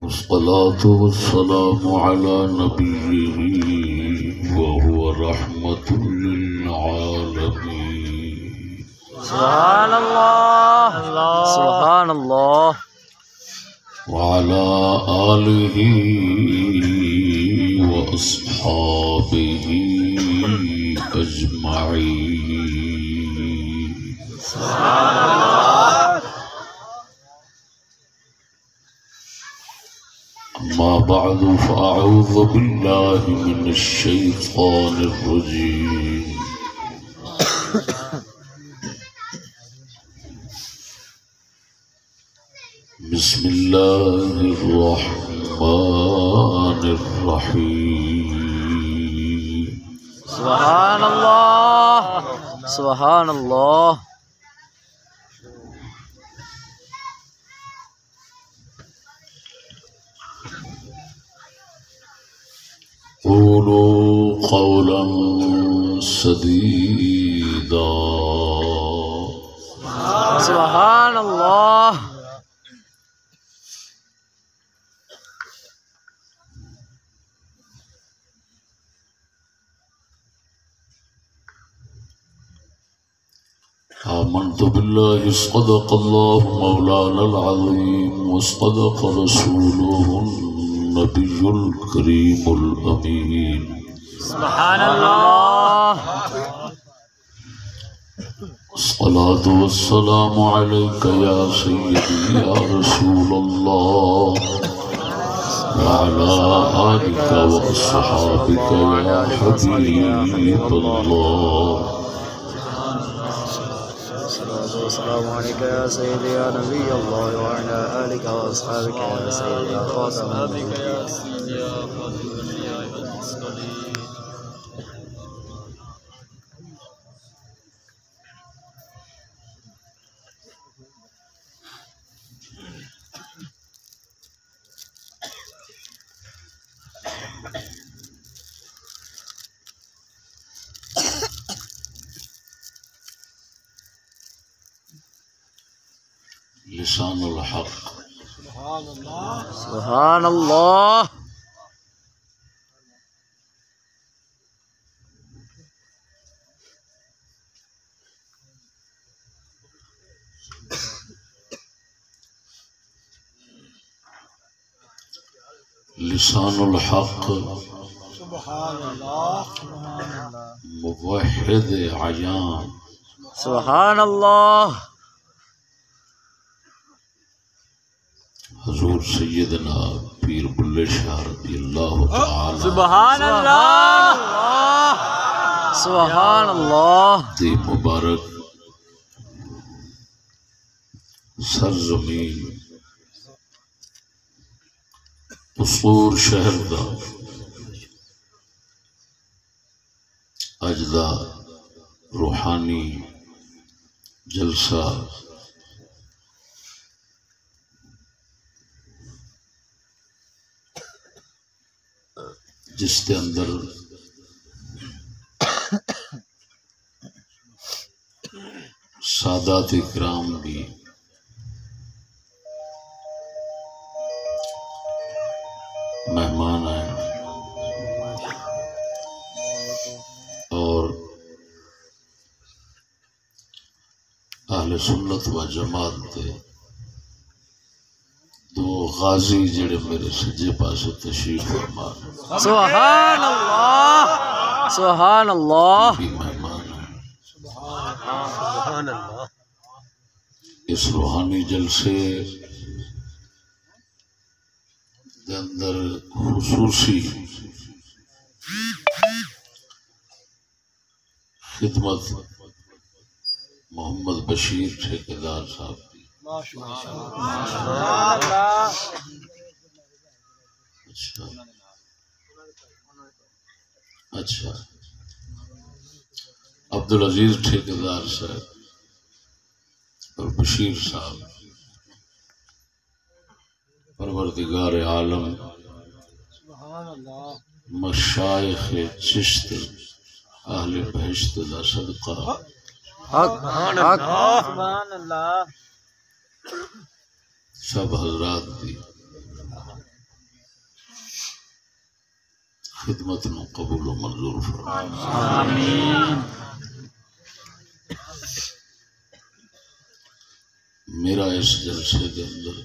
والصلاة والسلام على نبيه وهو رحمة للعالمين. سبحان الله سبحان الله. وعلى آله وأصحابه أجمعين. سبحان الله. أما بعد فأعوذ بالله من الشيطان الرجيم. بسم الله الرحمن الرحيم. سبحان الله سبحان الله. قولوا قولا سديدا. سبحان الله. آمنت بالله صدق الله مولانا العظيم وصدق رسوله النبي الكريم الأمين. سبحان الله. الصلاة والسلام عليك يا سيدي يا رسول الله وعلى آلك وأصحابك يا حبيب الله. السلام عليك يا سيدي يا نبي الله وعلى آلك وأصحابك يا سيدي يا خاتم النبيين. لسان الحق. سبحان الله. لسان الحق سبحان الله. موحد عیان. سبحان الله. حضور سیدنا پیر بلے شاہ رضی اللہ تعالی سبحان الله سبحان الله. دی مبارک سرزمین قصور شہر دا اج دا روحانی جلسہ جس کے اندر سادات اکرام بھی مہمان ہیں اور اہل سنت و جماعت دے دو غازی جڑے میرے سجے پاسے تشریف فرما سبحان الله سبحان الله. بھی مہمان ہیں. سبحان الله. اس روحانی جلسے دے اندر خصوصی خدمت محمد بشیر ٹھیکیدار صاحب کی. اچھا عبدالعزیز ٹھیکیدار صاحب اور بشیر صاحب پروردگار عالم مشائخ چشت اہل بہشت دا صدقہ حق حق سبحان اللہ. سب حضرات دی خدمت نو قبول و منظور فرمائے. آمین. میرا اس جلسے کے اندر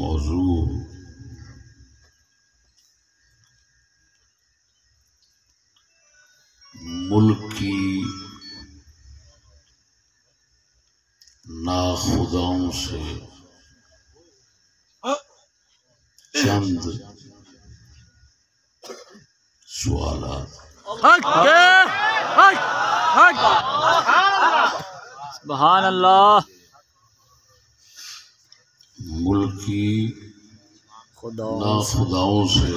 موضوع ملک کی ناخداؤں سے چند سوالات. سبحان اللہ. ملکی خدا ناخداؤں سے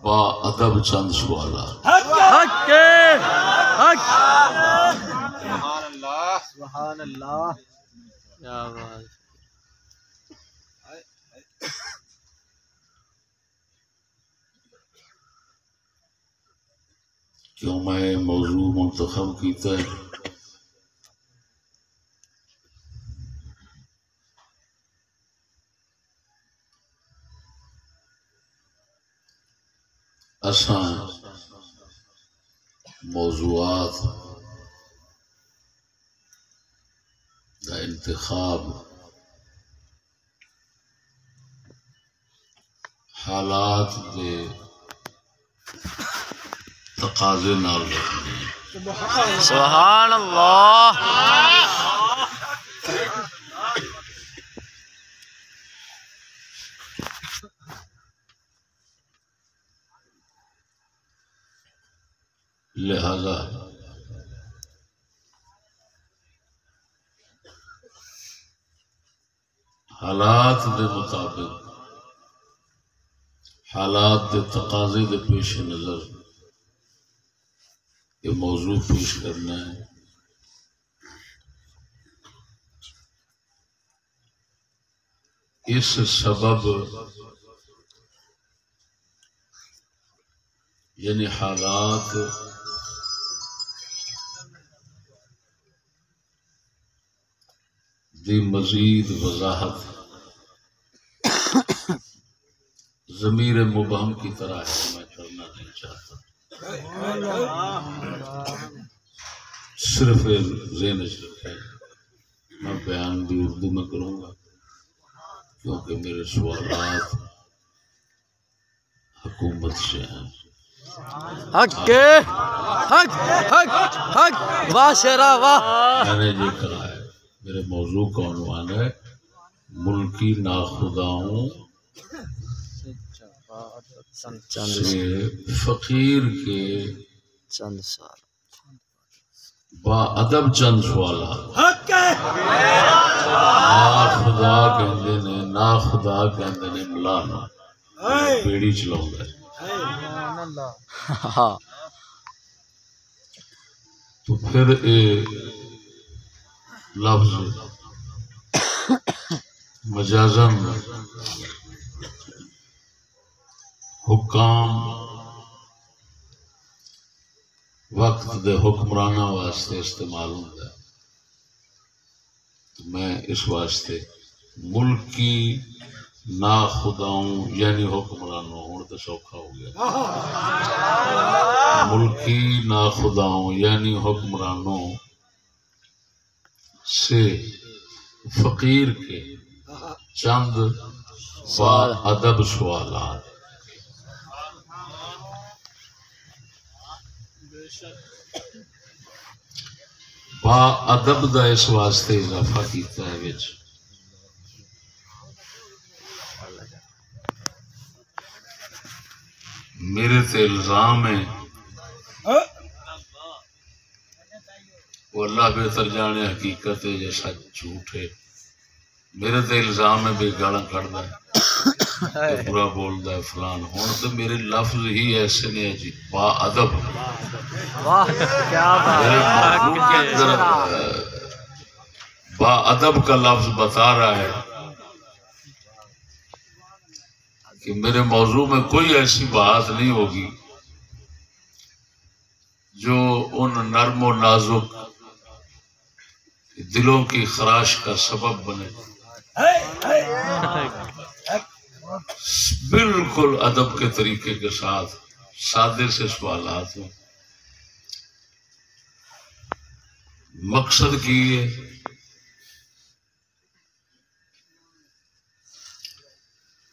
با ادب چند سوالات. سبحان اللہ. کیا بات. کیوں میں موضوع منتخب کیتا ہے؟ اساں موضوعات دا انتخاب حالات دے تقاضے نال رکھنے ہیں. سبحان اللہ. لہذا حالات دے مطابق حالات دے تقاضے دے پیش نظر یہ موضوع پیش کرنا ہے. اس سبب یعنی حالات دی مزید وضاحت ضمیر مبہم کی طرح ہے، میں کرنا نہیں چاہتا. صرف ذہن رکھیں میں بیان بھی اردو میں کروں گا کیونکہ میرے سوالات حکومت سے ہیں. حق حق حق حق. واہ شیرا واہ. میں نے یہ کہا ہے میرے موضوع کا عنوان ہے ملکی ناخداؤں سے فقیر کے چند سال با ادب چند سوالات. ناخدا کہندے نے ناخدا کہندے نے ملانا بیڑی چلاؤں گا. تو پھر اے لفظ مجازن حکام وقت دے حکمرانہ واسطے استعمال ہوتا ہے. تو میں اس واسطے ملکی ناخداؤں یعنی حکمرانوں ہوں تو سوکھا ہو گیا. ملکی ناخداؤں یعنی حکمرانوں سے فقیر کے چند با ادب سوالات. با ادب دا اس واسطے اضافہ کیتا ہے وچ میرے تے الزام ہے وہ اللہ بہتر جانے حقیقت ہے یا سچ جھوٹ ہے. میرے تے الزام ہے بے گالاں کھڑدا ہے برا بولدا ہے فلان. ہن تو میرے لفظ ہی ایسے نے جی با ادب. واہ کیا بات. با ادب کا لفظ بتا رہا ہے کہ میرے موضوع میں کوئی ایسی بات نہیں ہوگی جو ان نرم و نازک دلوں کی خراش کا سبب بنے، بالکل ادب کے طریقے کے ساتھ سادے سے سوالات ہوں۔ مقصد کی ہے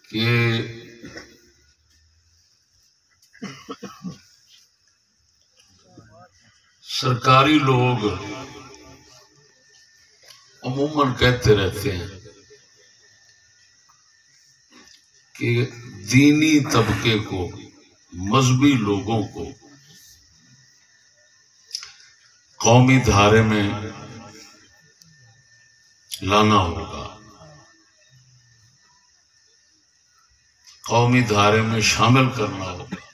کہ سرکاری لوگ عموماً کہتے رہتے ہیں کہ دینی طبقے کو، مذہبی لوگوں کو قومی دھارے میں لانا ہوگا، قومی دھارے میں شامل کرنا ہوگا۔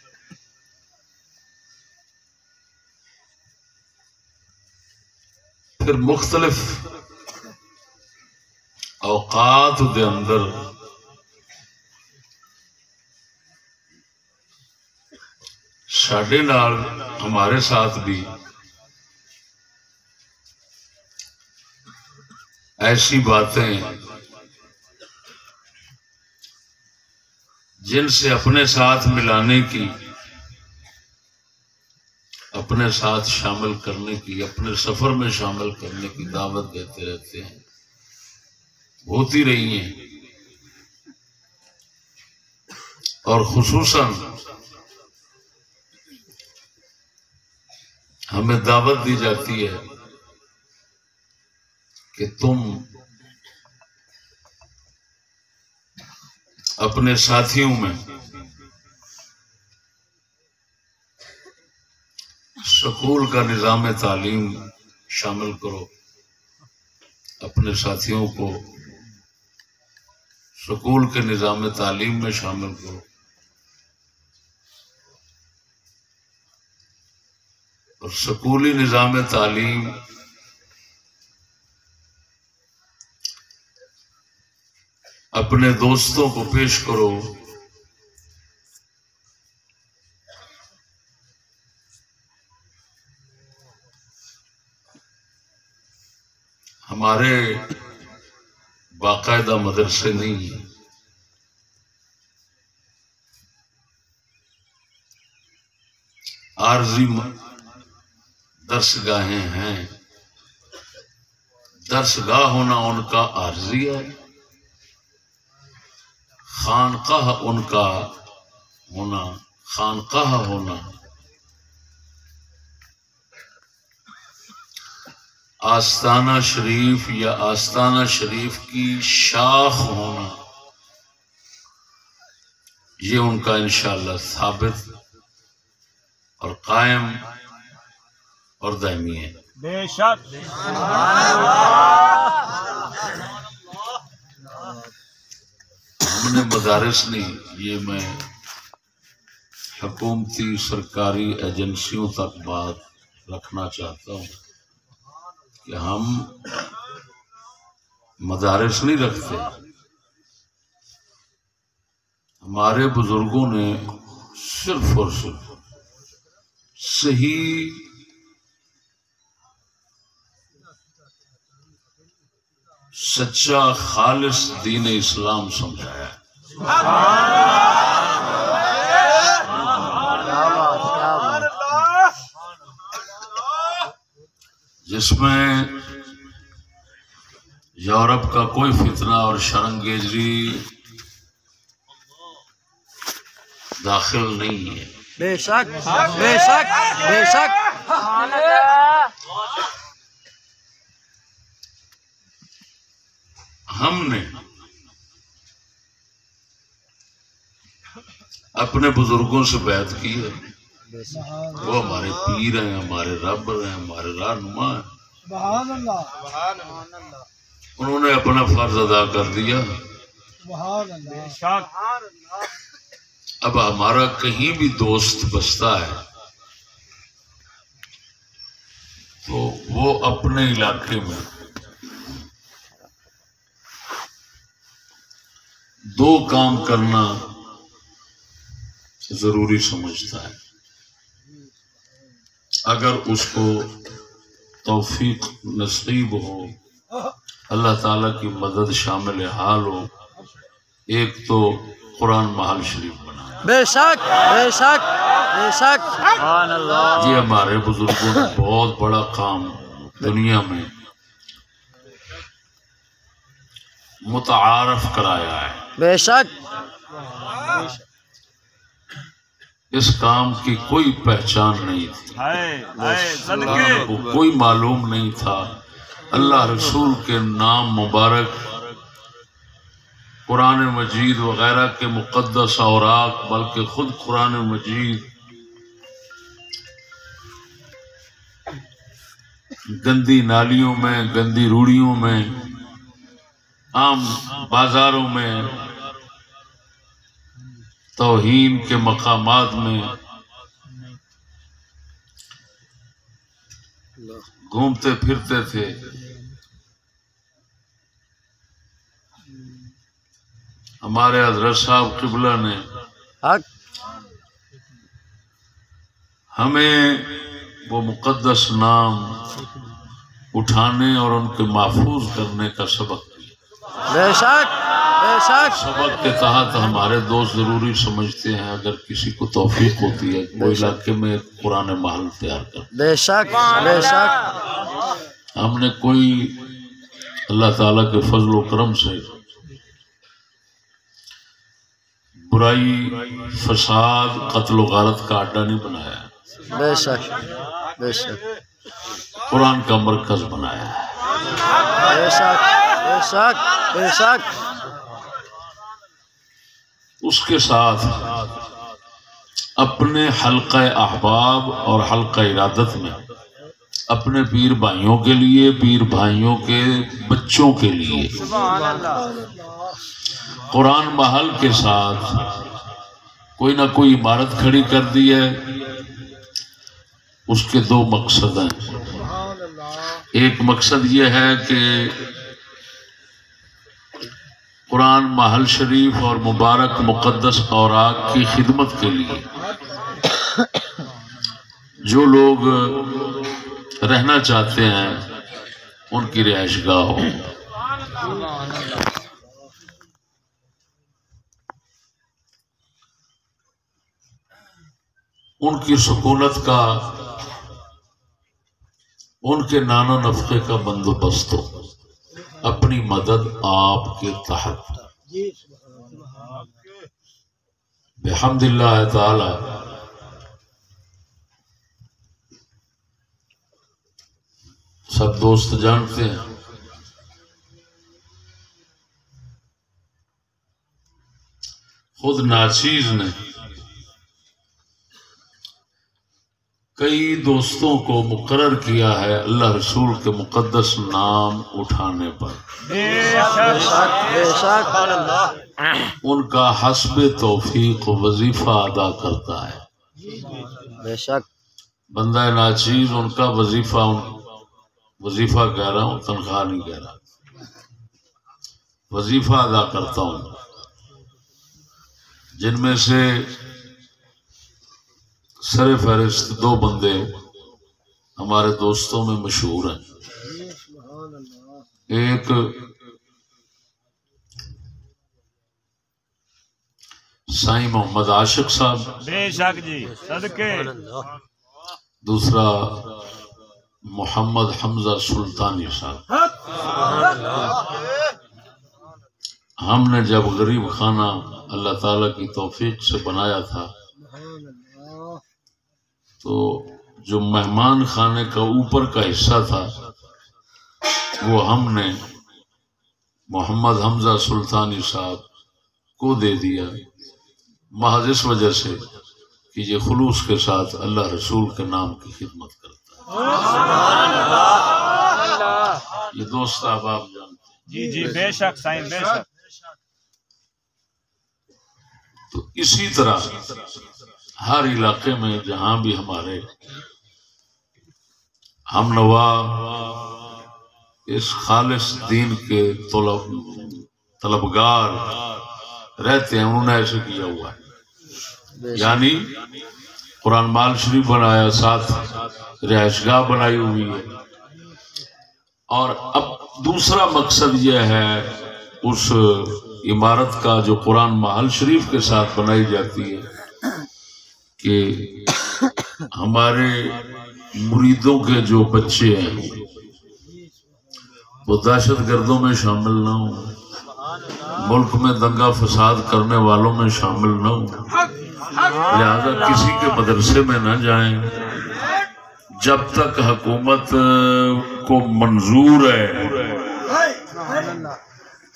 پھر مختلف اوقات دے اندر ساڈے نال ہمارے ساتھ بھی ایسی باتیں جن سے اپنے ساتھ ملانے کی، اپنے ساتھ شامل کرنے کی، اپنے سفر میں شامل کرنے کی دعوت دیتے رہتے ہیں، ہوتی رہی ہیں۔ اور خصوصاً ہمیں دعوت دی جاتی ہے کہ تم اپنے ساتھیوں میں سکول کا نظام تعلیم شامل کرو، اپنے ساتھیوں کو سکول کے نظام تعلیم میں شامل کرو، اور سکولی نظام تعلیم اپنے دوستوں کو پیش کرو، ہمارے باقاعدہ مدرسے نہیں ہیں، عارضی درسگاہیں ہیں۔ درسگاہ ہونا ان کا عارضی ہے، خانقاہ ان کا ہونا، خانقاہ ہونا آستانہ شریف یا آستانہ شریف کی شاخ ہونا، یہ ان کا انشاءاللہ ثابت اور قائم اور دائمی ہے۔ بے شک ہم نے مدارس نہیں، یہ میں حکومتی سرکاری ایجنسیوں تک بات رکھنا چاہتا ہوں کہ ہم مدارس نہیں رکھتے۔ ہمارے بزرگوں نے صرف اور صرف صحیح سچا خالص دین اسلام سمجھایا ہے، جس میں یورپ کا کوئی فتنہ اور شرنگیزی داخل نہیں ہے۔ بے شک بے شک بے شک۔ ہم نے اپنے بزرگوں سے بیعت کی ہے، وہ ہمارے پیر ہیں، ہمارے رب ہیں، ہمارے رہنما ہیں، سبحان اللہ سبحان اللہ انہوں نے اپنا فرض ادا کر دیا۔ سبحان اللہ۔ اب ہمارا کہیں بھی دوست بستا ہے تو وہ اپنے علاقے میں دو کام کرنا ضروری سمجھتا ہے۔ اگر اس کو توفیق نصیب ہو، اللہ تعالیٰ کی مدد شامل حال ہو، ایک تو قرآن محل شریف بنا، بے شک بے شک بے شک، سبحان اللہ، یہ ہمارے بزرگوں نے بہت بڑا کام دنیا میں متعارف کرایا ہے۔ بے شک، اس کام کی کوئی پہچان نہیں تھی، کو کوئی معلوم نہیں تھا، اللہ رسول کے نام مبارک، قرآن مجید وغیرہ کے مقدس اوراق، بلکہ خود قرآن مجید گندی نالیوں میں، گندی روڑیوں میں، عام بازاروں میں، توہین کے مقامات میں گھومتے پھرتے تھے۔ ہمارے حضرت صاحب قبلہ نے حق، ہمیں وہ مقدس نام اٹھانے اور ان کے محفوظ کرنے کا سبق دیا۔ بے شک بے شک، سبق کے تحت ہمارے دوست ضروری سمجھتے ہیں اگر کسی کو توفیق ہوتی ہے وہ علاقے میں قرآن محل تیار کر، بے شک بے شک، ہم نے کوئی اللہ تعالیٰ کے فضل و کرم سے برائی، فساد، قتل و غارت کا اڈا نہیں بنایا، بے شک بے شک، قرآن کا مرکز بنایا ہے۔ بے شک بے شک بے شک، اس کے ساتھ اپنے حلقہ احباب اور حلقہ ارادت میں اپنے پیر بھائیوں کے لیے، پیر بھائیوں کے بچوں کے لیے قرآن محل کے ساتھ کوئی نہ کوئی عمارت کھڑی کر دی ہے۔ اس کے دو مقصد ہیں، ایک مقصد یہ ہے کہ قرآن محل شریف اور مبارک مقدس اوراق کی خدمت کے لیے جو لوگ رہنا چاہتے ہیں ان کی رہائش گاہ ہو، ان کی سکونت کا، ان کے نان و نفقے کا بندوبست ہو، اپنی مدد آپ کے تحت بحمد اللہ تعالی۔ سب دوست جانتے ہیں خود ناچیز نے کئی دوستوں کو مقرر کیا ہے اللہ رسول کے مقدس نام اٹھانے پر، بے شک، ان کا حسب توفیق وظیفہ ادا کرتا ہے۔ بے شک، بندہ ناچیز ان کا وظیفہ کہہ رہا ہوں، تنخواہ نہیں کہہ رہا، وظیفہ ادا کرتا ہوں، جن میں سے سر فہرست دو بندے ہمارے دوستوں میں مشہور ہیں، ایک سائیں محمد عاشق صاحب، بے شک جی، صدقے، دوسرا محمد حمزہ سلطانی صاحب۔ ہم نے جب غریب خانہ اللہ تعالیٰ کی توفیق سے بنایا تھا تو جو مہمان خانے کا اوپر کا حصہ تھا وہ ہم نے محمد حمزہ سلطانی صاحب کو دے دیا، محض اس وجہ سے کہ یہ خلوص کے ساتھ اللہ رسول کے نام کی خدمت کرتا ہے۔ یہ دوست احباب جانتے ہیں۔ جی جی، بے شک سائیں، بے شک۔ تو اسی طرح ہر علاقے میں جہاں بھی ہمارے ہم نوا اس خالص دین کے طلبگار رہتے ہیں، انہوں نے ایسے کیا ہوا ہے، یعنی قرآن مال شریف بنایا، ساتھ رہائش گاہ بنائی ہوئی ہے، اور اب دوسرا مقصد یہ ہے اس عمارت کا جو قرآن محل شریف کے ساتھ بنائی جاتی ہے کہ ہمارے مریدوں کے جو بچے ہیں وہ دہشت گردوں میں شامل نہ ہوں، ملک میں دنگا فساد کرنے والوں میں شامل نہ ہوں، لہذا کسی کے مدرسے میں نہ جائیں جب تک حکومت کو منظور ہے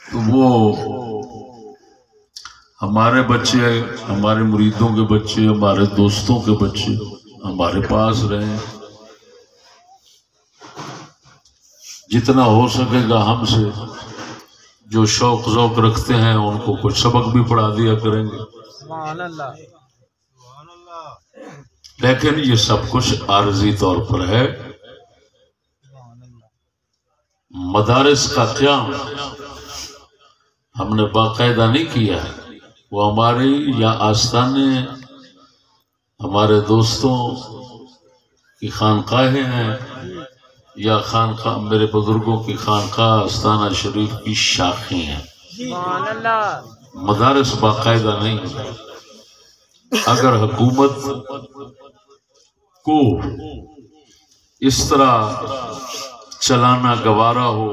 تو وہ ہمارے بچے، ہمارے مریدوں کے بچے، ہمارے دوستوں کے بچے ہمارے پاس رہیں، جتنا ہو سکے گا ہم سے جو شوق ذوق رکھتے ہیں ان کو کچھ سبق بھی پڑھا دیا کریں گے، لیکن یہ سب کچھ عارضی طور پر ہے۔ مدارس کا قیام ہم نے باقاعدہ نہیں کیا ہے، وہ ہماری یا آستانے ہمارے دوستوں کی خانقاہیں ہیں یا خانقاہ میرے بزرگوں کی خانقاہ آستانہ شریف کی شاخیں ہیں، مدارس باقاعدہ نہیں ہے۔ اگر حکومت کو اس طرح چلانا گوارا ہو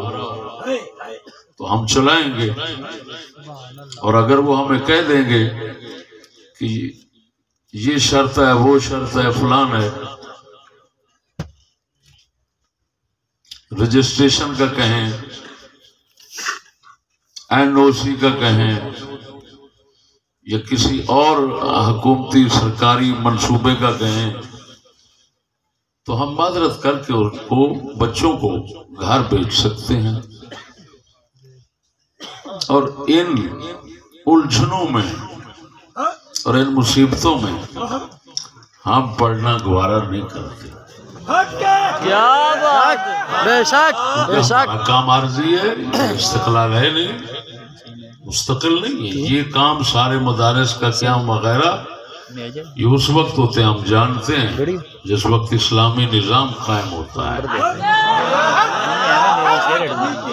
تو ہم چلائیں گے، اور اگر وہ ہمیں کہہ دیں گے کہ یہ شرط ہے وہ شرط ہے فلان ہے، رجسٹریشن کا کہیں، NOC کا کہیں یا کسی اور حکومتی سرکاری منصوبے کا کہیں، تو ہم معذرت کر کے ان کو بچوں کو گھر بھیج سکتے ہیں، اور ان الجھنوں میں اور ان مصیبتوں میں ہم پڑھنا گوارا نہیں کرتے۔ کیا بات، بے شک بے شک، کام عارضی ہے، استقلال ہے نہیں، مستقل نہیں ہے۔ یہ کام سارے مدارس کا قیام وغیرہ یہ اس وقت ہوتے ہیں ہم جانتے ہیں جس وقت اسلامی نظام قائم ہوتا ہے،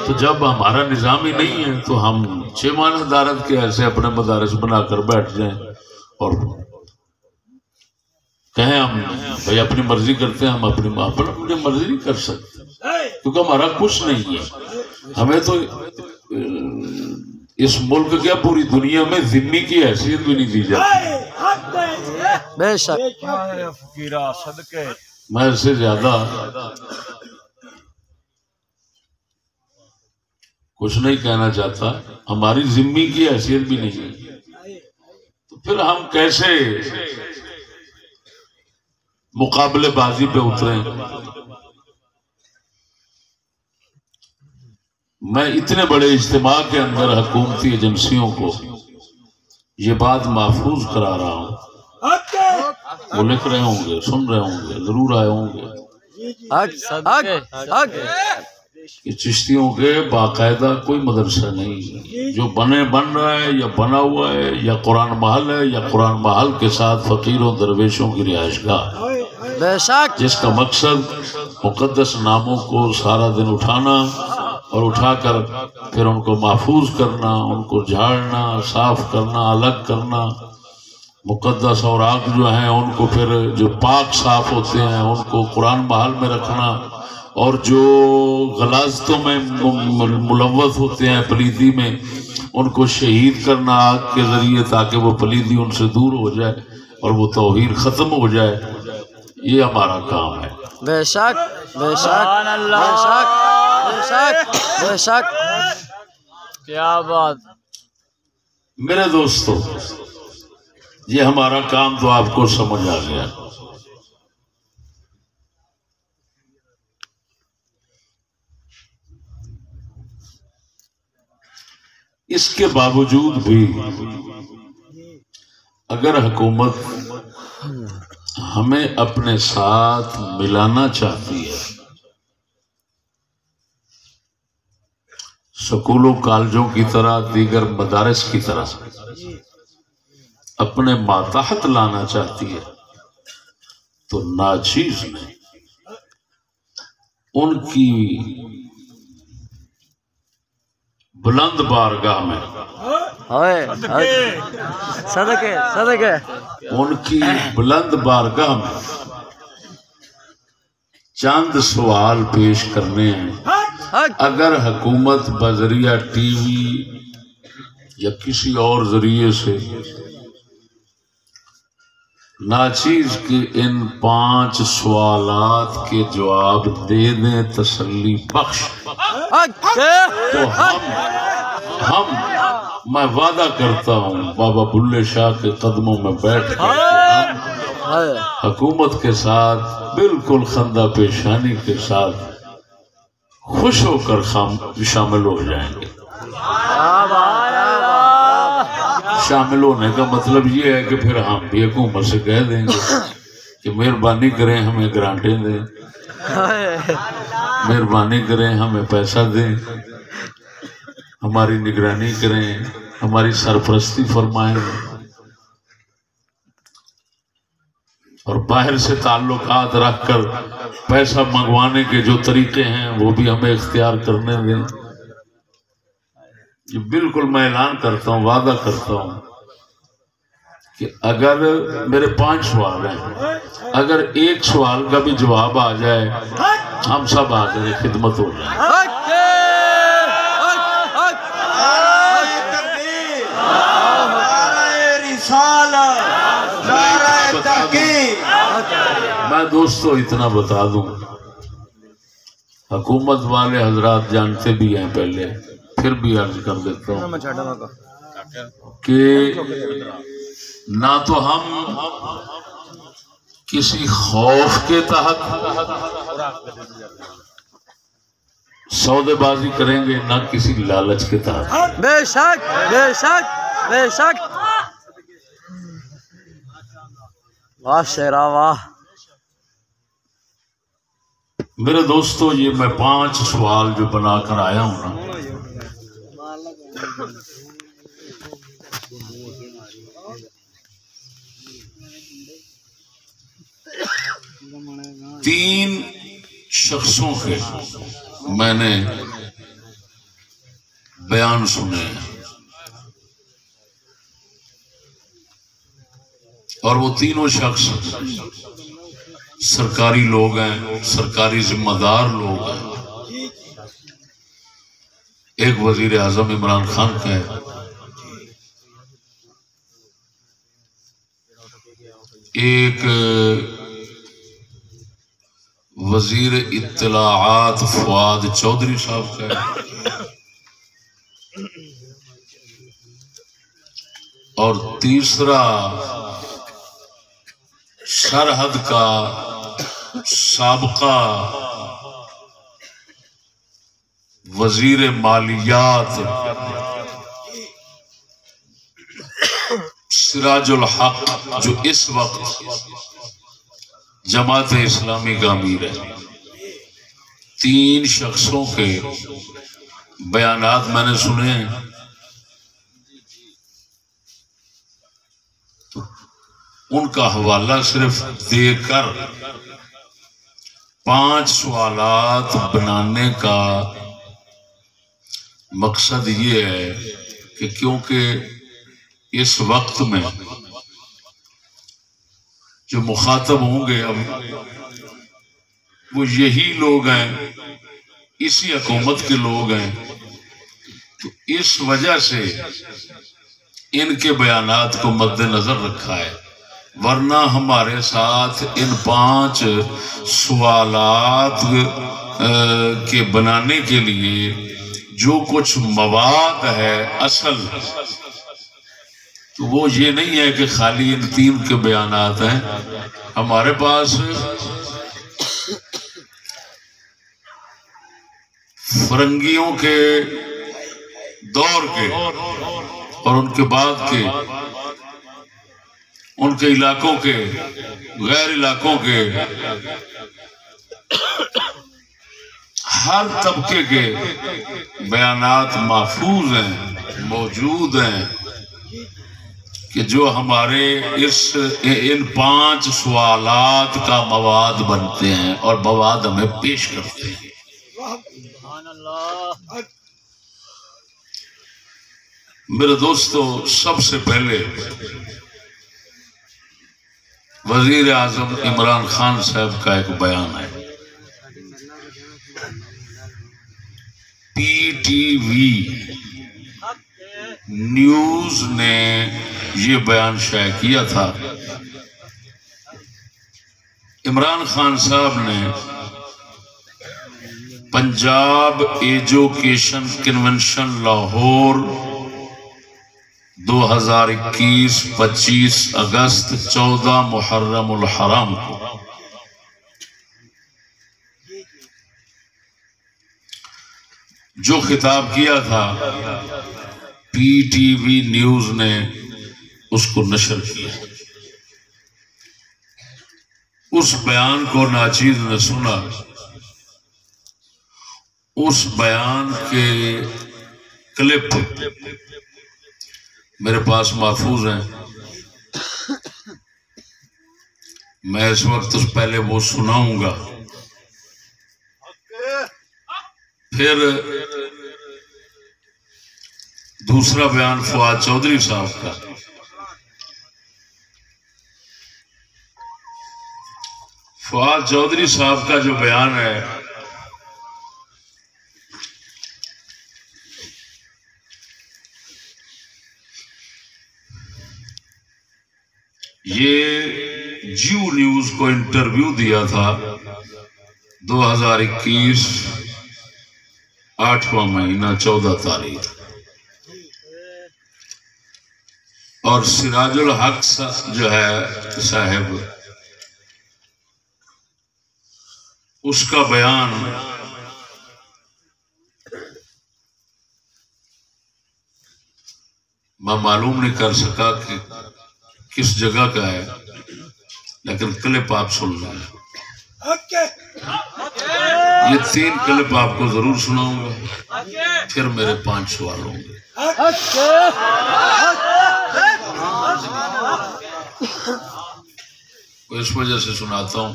تو جب ہمارا نظام ہی نہیں ہے تو ہم 6 ماہ ادارت کے ایسے اپنے مدارس بنا کر بیٹھ جائیں اور کہیں ہم بھائی اپنی مرضی کرتے ہیں، ہم اپنی مرضی نہیں کر سکتے کیونکہ ہمارا کچھ نہیں ہے۔ ہمیں تو اس ملک کیا پوری دنیا میں ذمہ کی حیثیت بھی نہیں دی جاتی۔ بے شک میں اس سے زیادہ کچھ نہیں کہنا چاہتا، ہماری ذمہ کی حیثیت بھی نہیں ہے، تو پھر ہم کیسے مقابلے بازی پہ اتریں؟ میں اتنے بڑے اجتماع کے اندر حکومتی ایجنسیوں کو یہ بات محفوظ کرا رہا ہوں، وہ لکھ رہے ہوں گے، سن رہے ہوں گے، ضرور آئے ہوں گے کہ چشتیوں کے باقاعدہ کوئی مدرسہ نہیں ہے، جو بن رہا ہے یا بنا ہوا ہے یا قرآن محل ہے یا قرآن محل کے ساتھ فقیروں درویشوں کی رہائش گاہ، بے شک، جس کا مقصد مقدس ناموں کو سارا دن اٹھانا اور اٹھا کر پھر ان کو محفوظ کرنا، ان کو جھاڑنا، صاف کرنا، الگ کرنا، مقدس اوراق جو ہیں ان کو پھر جو پاک صاف ہوتے ہیں ان کو قرآن محل میں رکھنا، اور جو غلاظتوں میں ملوث ہوتے ہیں پلیدی میں ان کو شہید کرنا آگ کے ذریعے تاکہ وہ پلیدی ان سے دور ہو جائے اور وہ توہین ختم ہو جائے، یہ ہمارا کام ہے۔ بے شک بے شک بے شک بے شک بے شک، کیا بات۔ میرے دوستو، یہ ہمارا کام تو آپ کو سمجھ آ گیا۔ اس کے باوجود بھی اگر حکومت ہمیں اپنے ساتھ ملانا چاہتی ہے، سکولوں کالجوں کی طرح، دیگر مدارس کی طرح اپنے ماتحت لانا چاہتی ہے، تو ناچیز نے ان کی بلند بارگاہ میں صدقے صدقے ان کی بلند بارگاہ میں چند سوال پیش کرنے ہیں۔ اگر حکومت بذریعہ ٹی وی یا کسی اور ذریعے سے ناچیز کے ان 5 سوالات کے جواب دے دیں تسلی بخش، تو ہم میں وعدہ کرتا ہوں بابا بلے شاہ کے قدموں میں بیٹھ کر حکومت کے ساتھ بالکل خندہ پیشانی کے ساتھ خوش ہو کر شامل ہو جائیں گے۔ شامل ہونے کا مطلب یہ ہے کہ پھر ہم بھی حکومت سے کہہ دیں گے کہ مہربانی کریں ہمیں گرانٹیں دیں، مہربانی کریں ہمیں پیسہ دیں، ہماری نگرانی کریں، ہماری سرپرستی فرمائیں، اور باہر سے تعلقات رکھ کر پیسہ منگوانے کے جو طریقے ہیں وہ بھی ہمیں اختیار کرنے دیں۔ یہ بالکل میں اعلان کرتا ہوں، وعدہ کرتا ہوں کہ اگر میرے 5 سوال ہیں، اگر ایک سوال کا بھی جواب آ جائے ہم سب آگے خدمت ہو جائیں۔ میں دوستو اتنا بتا دوں، حکومت والے حضرات جانتے بھی ہیں، پہلے پھر بھی عرض کر دیتا ہوں کہ نہ تو ہم کسی خوف کے تحت سودے بازی کریں گے، نہ کسی لالچ کے تحت۔ بے شک بے شک بے شک، واہ شیرا واہ۔ میرے دوستو یہ میں 5 سوال جو بنا کر آیا ہوں نا، تین شخصوں کے میں نے بیان سنے ہیں، اور وہ تینوں شخص سرکاری لوگ ہیں، سرکاری ذمہ دار لوگ ہیں۔ ایک وزیر اعظم عمران خان کا ہے، ایک وزیر اطلاعات فؤاد چودھری صاحب کا ہے، اور تیسرا سرحد کا سابقہ وزیر مالیات سراج الحق، جو اس وقت جماعت اسلامی کا امیر ہے۔ 3 شخصوں کے بیانات میں نے سنے ہیں، ان کا حوالہ صرف دے کر 5 سوالات بنانے کا مقصد یہ ہے کہ کیونکہ اس وقت میں جو مخاطب ہوں گے اب وہ یہی لوگ ہیں، اسی حکومت کے لوگ ہیں، تو اس وجہ سے ان کے بیانات کو مد نظر رکھا ہے، ورنہ ہمارے ساتھ ان 5 سوالات کے بنانے کے لیے جو کچھ مواد ہے اصل، تو وہ یہ نہیں ہے کہ خالی ان 3 کے بیانات ہیں۔ ہمارے پاس فرنگیوں کے دور کے اور ان کے بعد کے، ان کے علاقوں کے، غیر علاقوں کے، ہر طبقے کے بیانات محفوظ ہیں، موجود ہیں، کہ جو ہمارے ان 5 سوالات کا مواد بنتے ہیں اور مواد ہمیں پیش کرتے ہیں۔ میرے دوستو، سب سے پہلے وزیر اعظم عمران خان صاحب کا ایک بیان ہے. پی ٹی وی نیوز نے یہ بیان شائع کیا تھا. عمران خان صاحب نے پنجاب ایجوکیشن کنونشن لاہور 2021 25 اگست 14 محرم الحرام کو جو خطاب کیا تھا، پی ٹی وی نیوز نے اس کو نشر کیا. اس بیان کو ناچیز نے سنا. اس بیان کے کلپ میرے پاس محفوظ ہیں. میں اس وقت پہلے وہ سناؤں گا، پھر دوسرا بیان فؤاد چودھری صاحب کا. فؤاد چودھری صاحب کا جو بیان ہے، یہ جیو نیوز کو انٹرویو دیا تھا 2021 8واں مہینہ 14 تاریخ، اور سراج الحق جو ہے صاحب، اس کا بیان میں معلوم نہیں کر سکا کہ کس جگہ کا ہے، لیکن کلپ آپ سن لیں. یہ 3 کلپ آپ کو ضرور سناؤں گا، پھر میرے 5 سوال ہوں گے. اس وجہ سے سناتا ہوں،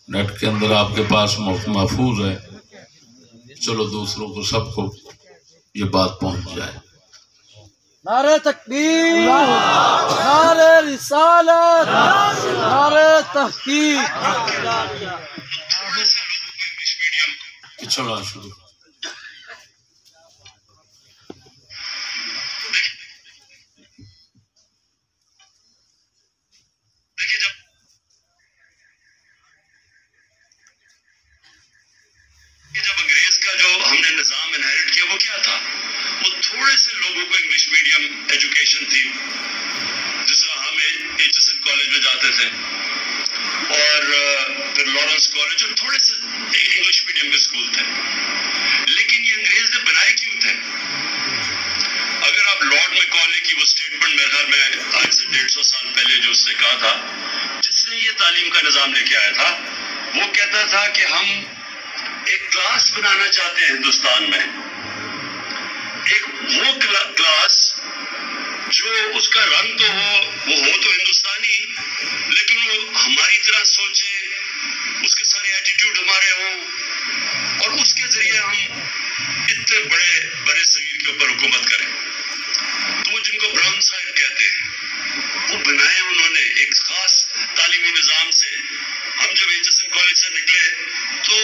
نیٹ کے اندر آپ کے پاس محفوظ ہے. چلو دوسروں کو، سب کو یہ بات پہنچ جائے. نعرہ تکبیر، نعرہ رسالت، نعرہ تحقیق. چلو شروع. جب انگریز کا جو ہم نے نظام انہیرٹ کیا وہ کیا تھا؟ وہ تھوڑے سے لوگوں کو انگلش میڈیم ایجوکیشن تھی، جس طرح ہم ایچ ایس این کالج میں جاتے تھے، اور پھر لارنس کالج، اور تھوڑے سے انگلش میڈیم کے اسکول تھے. لیکن یہ انگریز نے بنائے کیوں تھے؟ اگر آپ لارڈ میکالے کی وہ اسٹیٹمنٹ میرے خیال میں آج سے 150 سال پہلے جو اس نے کہا تھا، جس نے یہ تعلیم کا نظام لے کے آیا تھا، وہ کہتا تھا کہ ہم ایک کلاس بنانا چاہتے ہیں ہندوستان میں، ایک وہ کلاس جو اس کا رنگ تو وہ ہو تو ہندوستانی، لیکن وہ ہماری طرح سوچے، اس کے سارے ایٹیٹیوڈ ہمارے ہوں، اور اس کے ذریعے ہم اتنے بڑے صغیر کے اوپر حکومت کریں. تو وہ جن کو براؤن صاحب کہتے ہیں، وہ بنائے انہوں نے ایک خاص تعلیمی نظام سے. ہم جب ایچ ایس این کالج سے نکلے تو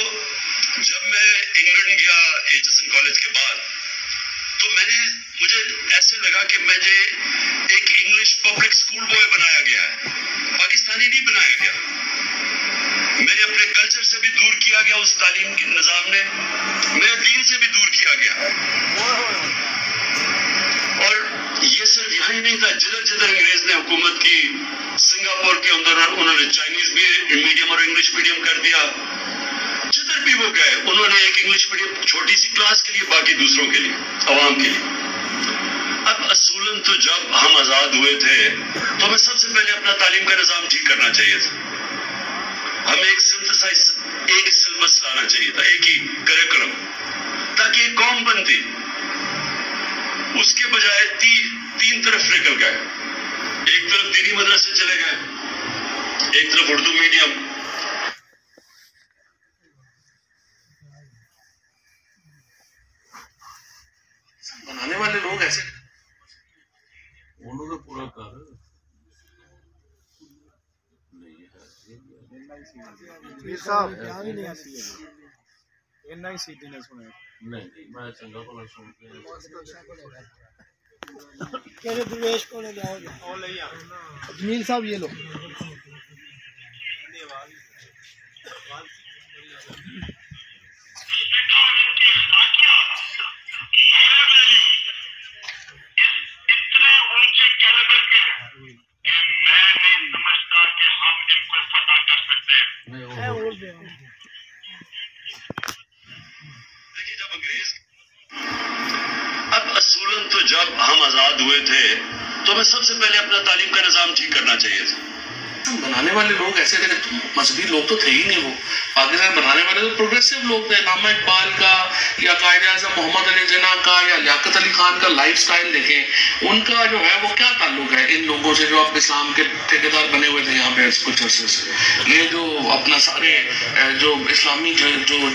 جب میں انگلینڈ گیا ایچ ایس این کالج کے بعد، تو مجھے ایسے لگا کہ مجھے ایک انگلش پبلک اسکول بوائے بنایا گیا ہے، پاکستانی نہیں بنایا گیا. میرے اپنے کلچر سے بھی دور کیا گیا اس تعلیم کے نظام نے، میرے دین سے بھی دور کیا گیا. اور یہ صرف یہاں ہی نہیں تھا، جدھر جدھر انگریز نے حکومت کی، سنگاپور کے اندر انہوں نے چائنیز بھی میڈیم اور انگلش میڈیم کر دیا. جدھر بھی وہ گئے انہوں نے ایک انگلش میڈیم چھوٹی سی کلاس کے لیے، باقی دوسروں کے لیے، عوام کے لیے. اب اصولاً تو جب ہم آزاد ہوئے تھے تو ہمیں سب سے پہلے اپنا تعلیم کا نظام ٹھیک کرنا چاہیے تھا. ہمیں ایک سنتھسائز، ایک سلیبس لانا چاہیے تھا، ایک ہی کریکولم، تاکہ ایک قوم بنتی. اس کے بجائے 3 طرف نکل گئے. ایک طرف دینی مدرسے چلے گئے، ایک طرف اردو میڈیم. بنانے والے لوگ ایسے جمیل صاحب یہ لو اب اصولاً تو جب ہم آزاد ہوئے تھے تو ہمیں سب سے پہلے اپنا تعلیم کا نظام ٹھیک کرنا چاہیے تھا. بنانے والے لوگ ایسے تھے، مذہبی لوگ تو تھے ہی نہیں. وہ پاکستان بنانے والے تو پروگریسو لوگ تھے. علامہ اقبال کا یا قائد اعظم محمد علی جناح کا یا لیاقت علی خان کا لائف سٹائل دیکھیں، ان کا جو ہے وہ کیا تعلق ہے ان لوگوں سے جو اب اسلام کے ٹھیکیدار بنے ہوئے تھے یہاں پہ کچھ عرصے سے. یہ جو اپنا سارے جو اسلامی جو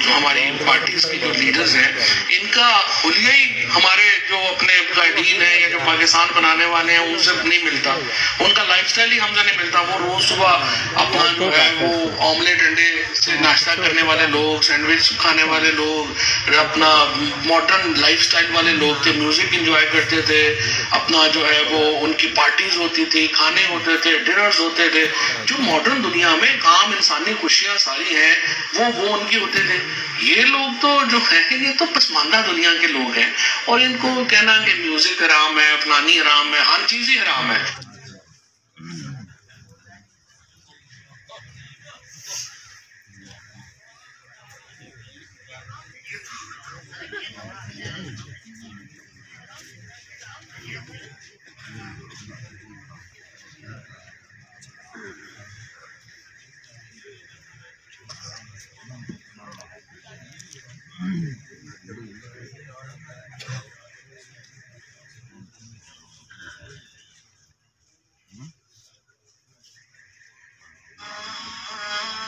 ہماری پارٹیز کے جو لیڈرز ہیں، ان کا حلیہ ہی ہمارے جو اپنے قائدین ہیں یا جو پاکستان بنانے والے ہیں ان سے نہیں ملتا. ان کا لائف سٹائل ہی ہم سے نہیں ملتا. وہ روز صبح اپنا جو ہے وہ آملیٹ انڈے سے ناشتہ کرنے والے لوگ، سینڈوچ کھانے والے لوگ، اپنا ماڈرن لائف سٹائل والے لوگ تھے. میوزک انجوائے کرتے تھے. اپنا جو ہے وہ ان کی پارٹیز ہوتی تھی، کھانے ہوتے تھے، ڈنرز ہوتے تھے. جو ماڈرن دنیا میں عام انسانی خوشیاں ساری ہیں وہ ان کی ہوتے تھے. یہ لوگ تو جو ہیں یہ تو پسماندہ دنیا کے لوگ ہیں، اور ان کو کہنا کہ میوزک حرام ہے، فلانی حرام ہے، ہر چیز ہی حرام ہے.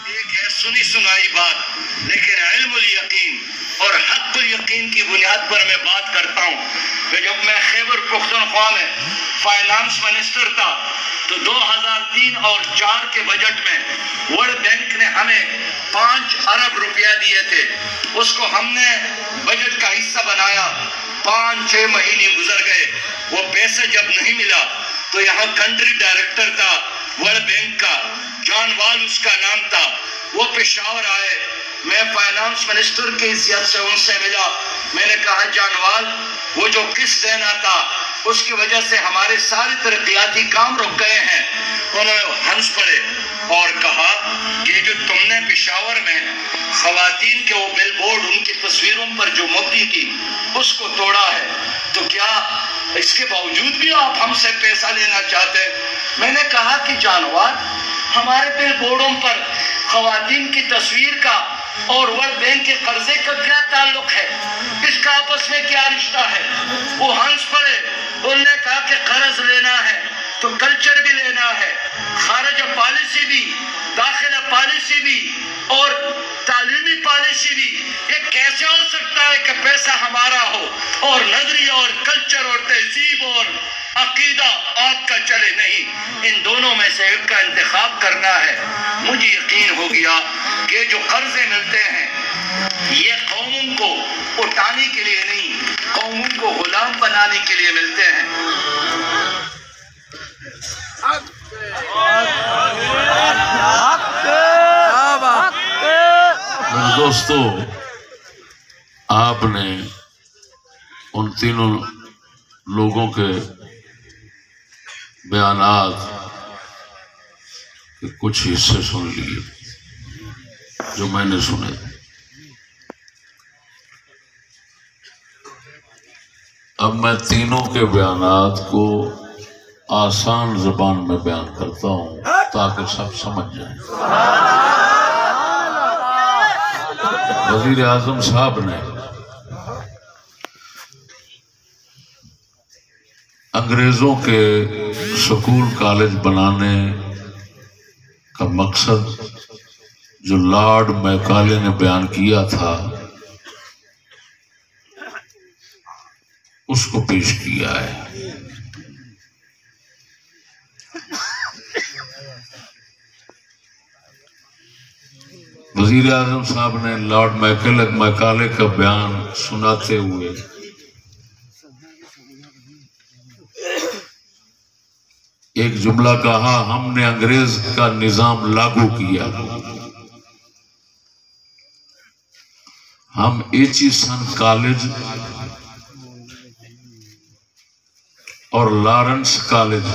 ایک ہے سنی سنائی بات، لیکن علم الیقین اور حق الیقین کی بنیاد پر میں بات کرتا ہوں کہ جب میں خیبر پختونخوا میں فائنانس منسٹر تھا تو 2003 اور 4 کے بجٹ میں ورلڈ بینک نے ہمیں 5 ارب روپیہ دیے تھے. اس کو ہم نے بجٹ کا حصہ بنایا. 5-6 مہینے گزر گئے. وہ پیسے جب نہیں ملا تو یہاں کنٹری ڈائریکٹر تھا ورلڈ بینک کا، جان وال اس کا نام تھا. وہ پشاور آئے. میں فائنانس منسٹر کی حیثیت سے ان سے ملا. میں نے کہا جان وال، وہ جو قسط دینا تھا اس کی وجہ سے ہمارے سارے ترقیاتی کام رک گئے ہیں. انہوں نے ہنس پڑے اور کہا کہ جو تم نے پشاور میں خواتین کے وہ بل بورڈ ان کی تصویروں پر جو مبنی تھی اس کو توڑا ہے، تو کیا اس کے باوجود بھی آپ ہم سے پیسہ لینا چاہتے ہیں؟ میں نے کہا کہ جانوار، ہمارے بل بورڈوں پر خواتین کی تصویر کا اور ورلڈ بینک کے قرضے کا کیا تعلق ہے؟ اس کا آپس میں کیا رشتہ ہے؟ وہ ہنس پڑے. انہوں نے کہا کہ قرض لینا ہے تو کلچر بھی لینا ہے، خارجہ پالیسی بھی، داخلہ پالیسی بھی اور تعلیمی پالیسی بھی. یہ کیسے ہو سکتا ہے کہ پیسہ ہمارا ہو اور نظریہ اور کلچر اور تہذیب اور عقیدہ آپ کا چلے نہیں؟ ان دونوں میں سے ایک کا انتخاب کرنا ہے. مجھے یقین ہو گیا کہ جو قرضے ملتے ہیں یہ قوموں کو اٹھانے کے لیے نہیں، قوموں کو غلام بنانے کے لیے ملتے ہیں. میرے دوستو، آپ نے ان تینوں لوگوں کے بیانات کے کچھ حصے سن لیے جو میں نے سنے. اب میں تینوں کے بیانات کو آسان زبان میں بیان کرتا ہوں تاکہ سب سمجھ جائیں. وزیر اعظم صاحب نے انگریزوں کے سکول کالج بنانے کا مقصد جو لارڈ میکالے نے بیان کیا تھا اس کو پیش کیا ہے. وزیر اعظم صاحب نے لارڈ میکالے کا بیان سناتے ہوئے ایک جملہ کہا، ہم نے انگریز کا نظام لاگو کیا، ہم ایچیسن کالج اور لارنس کالج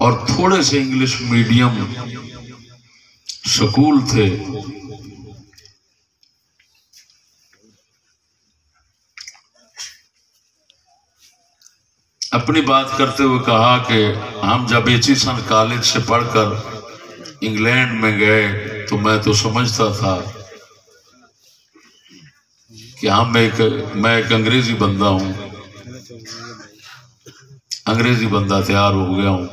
اور تھوڑے سے انگلش میڈیم سکول تھے، اپنی بات کرتے ہوئے کہا کہ ہم جب ایچیسن کالج سے پڑھ کر انگلینڈ میں گئے تو میں تو سمجھتا تھا کہ میں ایک انگریزی بندہ ہوں، انگریزی بندہ تیار ہو گیا ہوں۔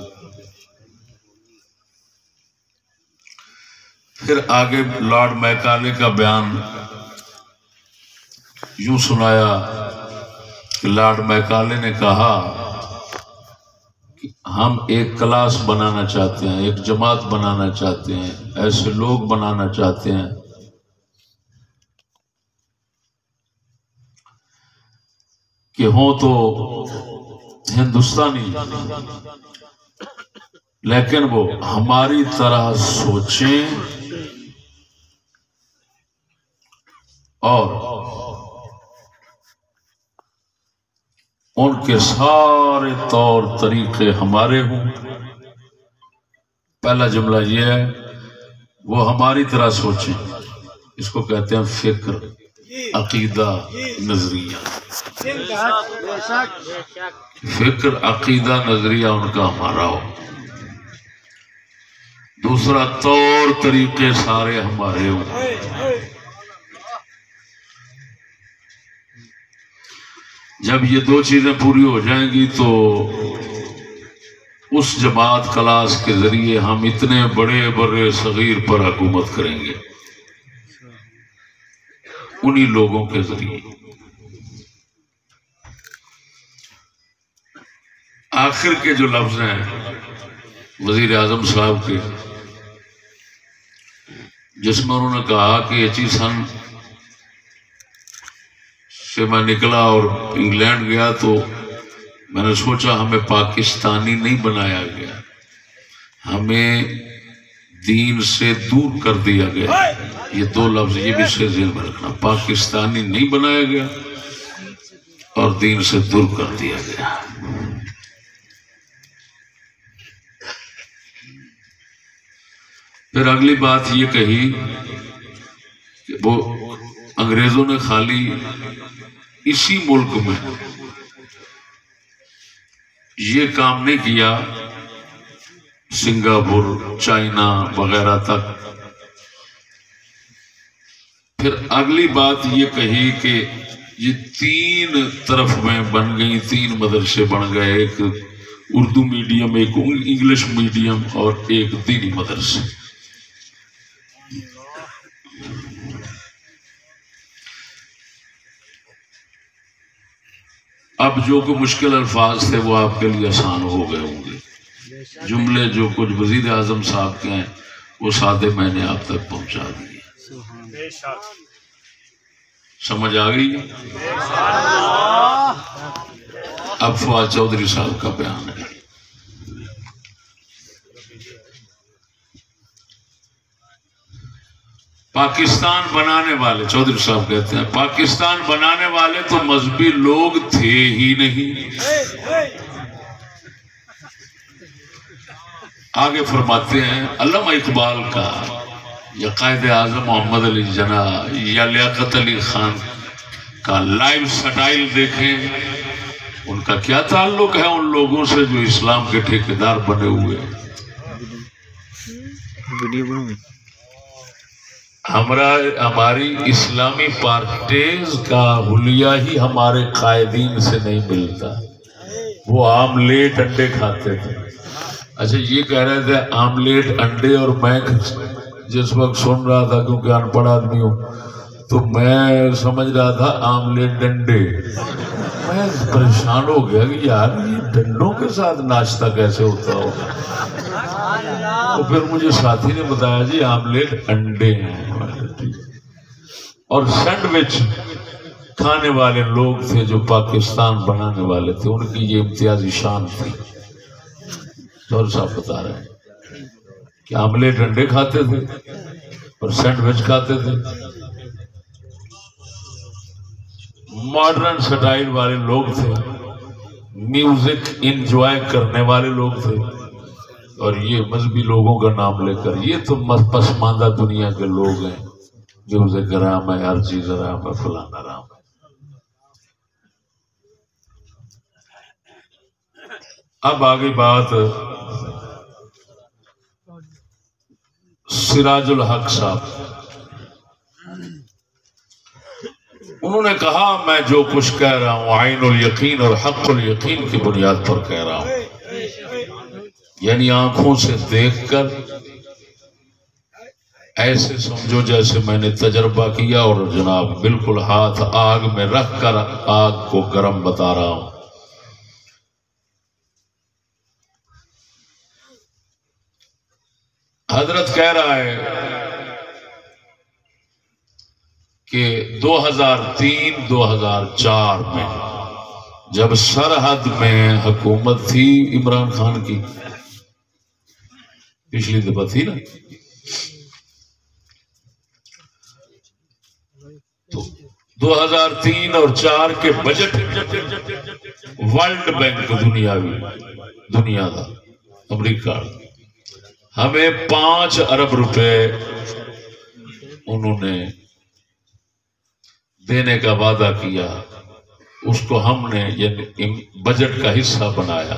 پھر آگے لارڈ میکالے کا بیان یوں سنایا کہ لارڈ میکالے نے کہا کہ ہم ایک کلاس بنانا چاہتے ہیں، ایک جماعت بنانا چاہتے ہیں، ایسے لوگ بنانا چاہتے ہیں کہ ہوں تو ہندوستانی لیکن وہ ہماری طرح سوچیں اور ان کے سارے طور طریقے ہمارے ہوں۔ پہلا جملہ یہ ہے، وہ ہماری طرح سوچیں، اس کو کہتے ہیں فکر، عقیدہ، نظریہ۔ فکر، عقیدہ، نظریہ ان کا ہمارا ہو۔ دوسرا، طور طریقے سارے ہمارے ہوں۔ جب یہ دو چیزیں پوری ہو جائیں گی تو اس جماعت کلاس کے ذریعے ہم اتنے بڑے بڑے صغیر پر حکومت کریں گے، انہی لوگوں کے ذریعے۔ آخر کے جو لفظ ہیں وزیر اعظم صاحب کے، جس میں انہوں نے کہا کہ ایچیسن سے میں نکلا اور انگلینڈ گیا تو میں نے سوچا ہمیں پاکستانی نہیں بنایا گیا، ہمیں دین سے دور کر دیا گیا۔ یہ دو لفظ یہ بھی سے ذہن میں رکھنا، پاکستانی نہیں بنایا گیا اور دین سے دور کر دیا گیا۔ پھر اگلی بات یہ کہی کہ وہ انگریزوں نے خالی اسی ملک میں یہ کام نہیں کیا، سنگاپور، چائنا وغیرہ تک۔ پھر اگلی بات یہ کہی کہ یہ تین طرف میں بن گئی، تین مدرسے بن گئے، ایک اردو میڈیم، ایک انگلش میڈیم اور ایک دینی مدرسے۔ اب جو کوئی مشکل الفاظ تھے وہ آپ کے لیے آسان ہو گئے ہوں گے، جملے جو کچھ وزیر اعظم صاحب کے ہیں وہ سادے میں نے آپ تک پہنچا دیے۔ سمجھ آ گئی؟ اب فواد چودھری صاحب کا بیان ہے۔ پاکستان بنانے والے، چودھری صاحب کہتے ہیں، پاکستان بنانے والے تو مذہبی لوگ تھے ہی نہیں۔ آگے فرماتے ہیں علامہ اقبال کا یا قائد اعظم محمد علی جناح یا لیاقت علی خان کا لائف سٹائل دیکھیں، ان کا کیا تعلق ہے ان لوگوں سے جو اسلام کے ٹھیکیدار بنے ہوئے ہیں۔ ہماری اسلامی پارٹیز کا حلیہ ہی ہمارے قائدین سے نہیں ملتا، وہ آملیٹ انڈے کھاتے تھے۔ اچھا یہ کہہ رہے تھے آملیٹ انڈے، اور میں جس وقت سن رہا تھا کیونکہ ان پڑھ آدمی ہوں تو میں سمجھ رہا تھا آملیٹ ڈنڈے۔ میں پریشان ہو گیا کہ یار یہ ڈنڈوں کے ساتھ ناشتہ کیسے ہوتا ہوگا۔ تو پھر مجھے ساتھی نے بتایا جی آملیٹ انڈے ہیں اور سینڈوچ کھانے والے لوگ تھے جو پاکستان بنانے والے تھے، ان کی یہ امتیازی شان تھی۔ اور صاحب بتا رہے ہیں کہ آملیٹ انڈے کھاتے تھے اور سینڈوچ کھاتے تھے۔ ماڈرن سٹائل والے لوگ تھے، میوزک انجوائے کرنے والے لوگ تھے، اور یہ مذہبی لوگوں کا نام لے کر یہ تو پسماندہ دنیا کے لوگ ہیں، میوزک حرام ہے، ہر چیز حرام ہے، فلانا حرام ہے۔ اب آگے بات سراج الحق صاحب، انہوں نے کہا میں جو کچھ کہہ رہا ہوں عین الیقین اور حق الیقین کی بنیاد پر کہہ رہا ہوں، یعنی آنکھوں سے دیکھ کر ایسے سمجھو جیسے میں نے تجربہ کیا، اور جناب بالکل ہاتھ آگ میں رکھ کر آگ کو گرم بتا رہا ہوں۔ حضرت کہہ رہا ہے کہ 2003-2004 میں جب سرحد میں حکومت تھی عمران خان کی، پچھلی دفعہ تھی نا، تو 2003 اور 4 کے بجٹ ورلڈ بینک دنیا کا امریکہ ہمیں 5 ارب روپے انہوں نے دینے کا وعدہ کیا، اس کو ہم نے یعنی بجٹ کا حصہ بنایا۔